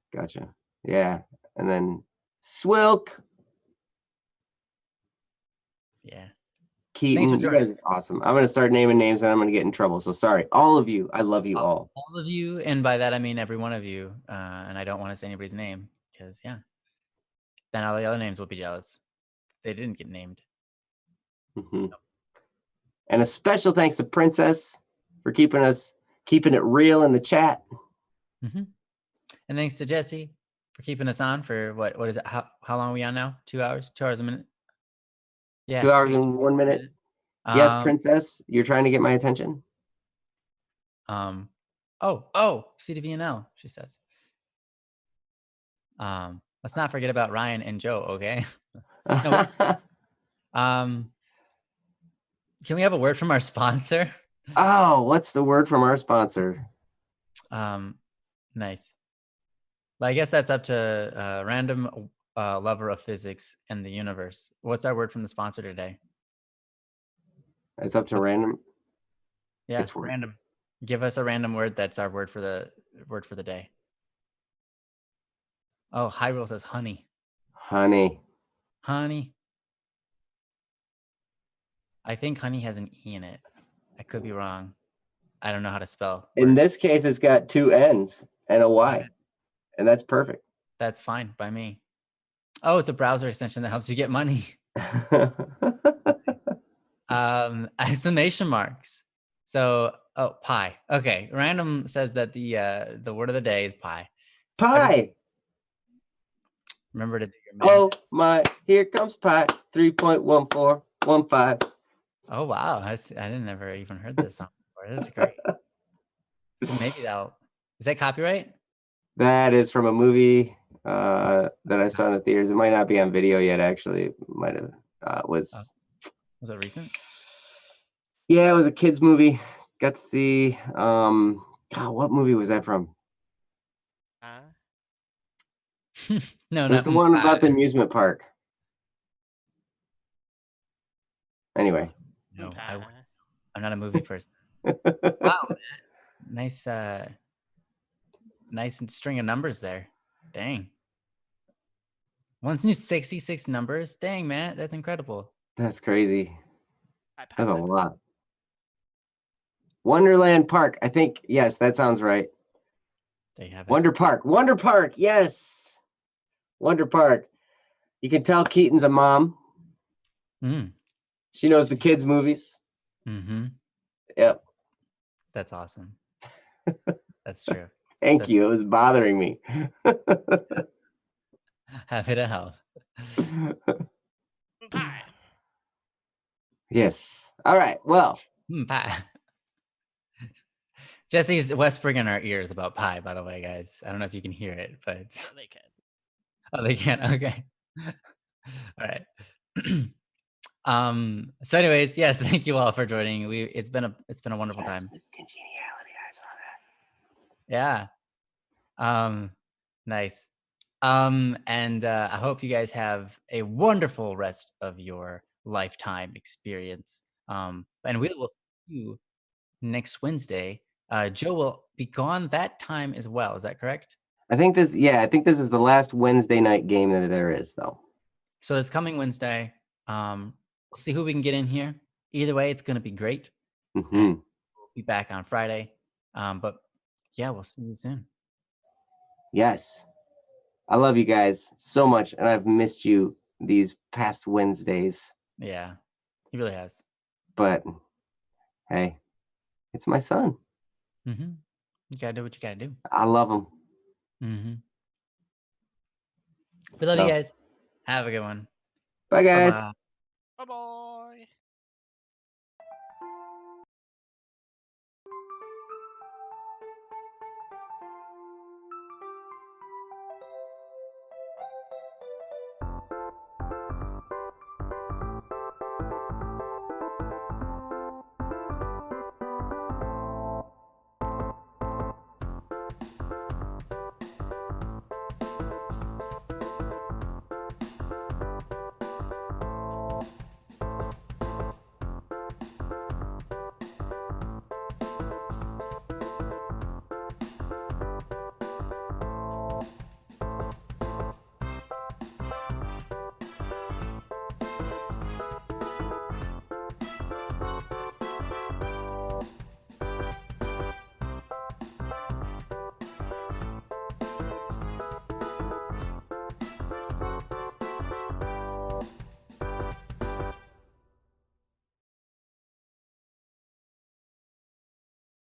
Yeah. And then Swilk, Yeah. Thanks for Keaton. You joining guys us. are awesome. I'm gonna start naming names and I'm gonna get in trouble. So sorry. All of you. I love you all. All of you, and by that I mean every one of you. And I don't want to say anybody's name because then all the other names will be jealous. They didn't get named. Hmm. And a special thanks to Princess for keeping it real in the chat. Mm-hmm. And thanks to Jesse for keeping us on for what is it? How long are we on now? 2 hours? 2 hours a minute? Yeah, 2 hours sweet. and 1 minute. Yes, Um, Princess, you're trying to get my attention. CDVNL, she says. Let's not forget about Ryan and Joe, okay? No. Can we have a word from our sponsor? Oh, what's the word from our sponsor? Nice. Well, I guess that's up to random lover of physics and the universe. What's our word from the sponsor today? It's up to What's random. Yeah, It's word. random. Give us a random word that's our word for the day. Oh, Hyrule says honey. Honey. Honey. I think honey has an E in it. I could be wrong. I don't know how to spell In words. this case, it's got two N's and a Y, and that's perfect. That's fine by me. Oh, it's a browser extension that helps you get money. Exclamation marks. So, pie. Okay, random says that the word of the day is pie. Pie. Remember to do your math. Oh my! Here comes pie. 3.1415. Oh wow, I didn't never even heard this song before. This is great. So maybe is that copyright? That is from a movie that I saw in the theaters. It might not be on video yet. Actually, it might have was. Was it recent? Yeah, it was a kids movie. Got to see. God, what movie was that from? No, It was not the one about the amusement park. Anyway. No, I'm not a movie person. Wow, nice string of numbers there. Dang. Once new 66 numbers. Dang, man, that's incredible. That's crazy. That's a lot. Wonderland Park. I think, yes, that sounds right. There you have it. Wonder Park. Yes. Wonder Park. You can tell Keaton's a mom. She knows the kids' movies. Mm-hmm. Yep. That's awesome. That's true. Thank you. It was bothering me. Happy to help. Pie. Yes. All right. Well. Pie. Jesse's whispering in our ears about pie, by the way, guys. I don't know if you can hear it, but they can. Oh, they can. Okay. All right. So anyways, yes, thank you all for joining. It's been a wonderful time. Congeniality. I saw Yeah. that. Nice. And I hope you guys have a wonderful rest of your lifetime experience. And we will see you next Wednesday. Joe will be gone that time as well. Is that correct? I think this is the last Wednesday night game that there is, though. So this coming Wednesday, we'll see who we can get in here. Either way, it's going to be great. Mm-hmm. And we'll be back on Friday. But yeah, we'll see you soon. Yes. I love you guys so much, and I've missed you these past Wednesdays. Yeah, he really has. But hey, it's my son. Mm-hmm. You gotta do what you gotta do. I love them. Mm-hmm. We love you So guys. Have a good one. bye, Bye guys. bye. Bye bye.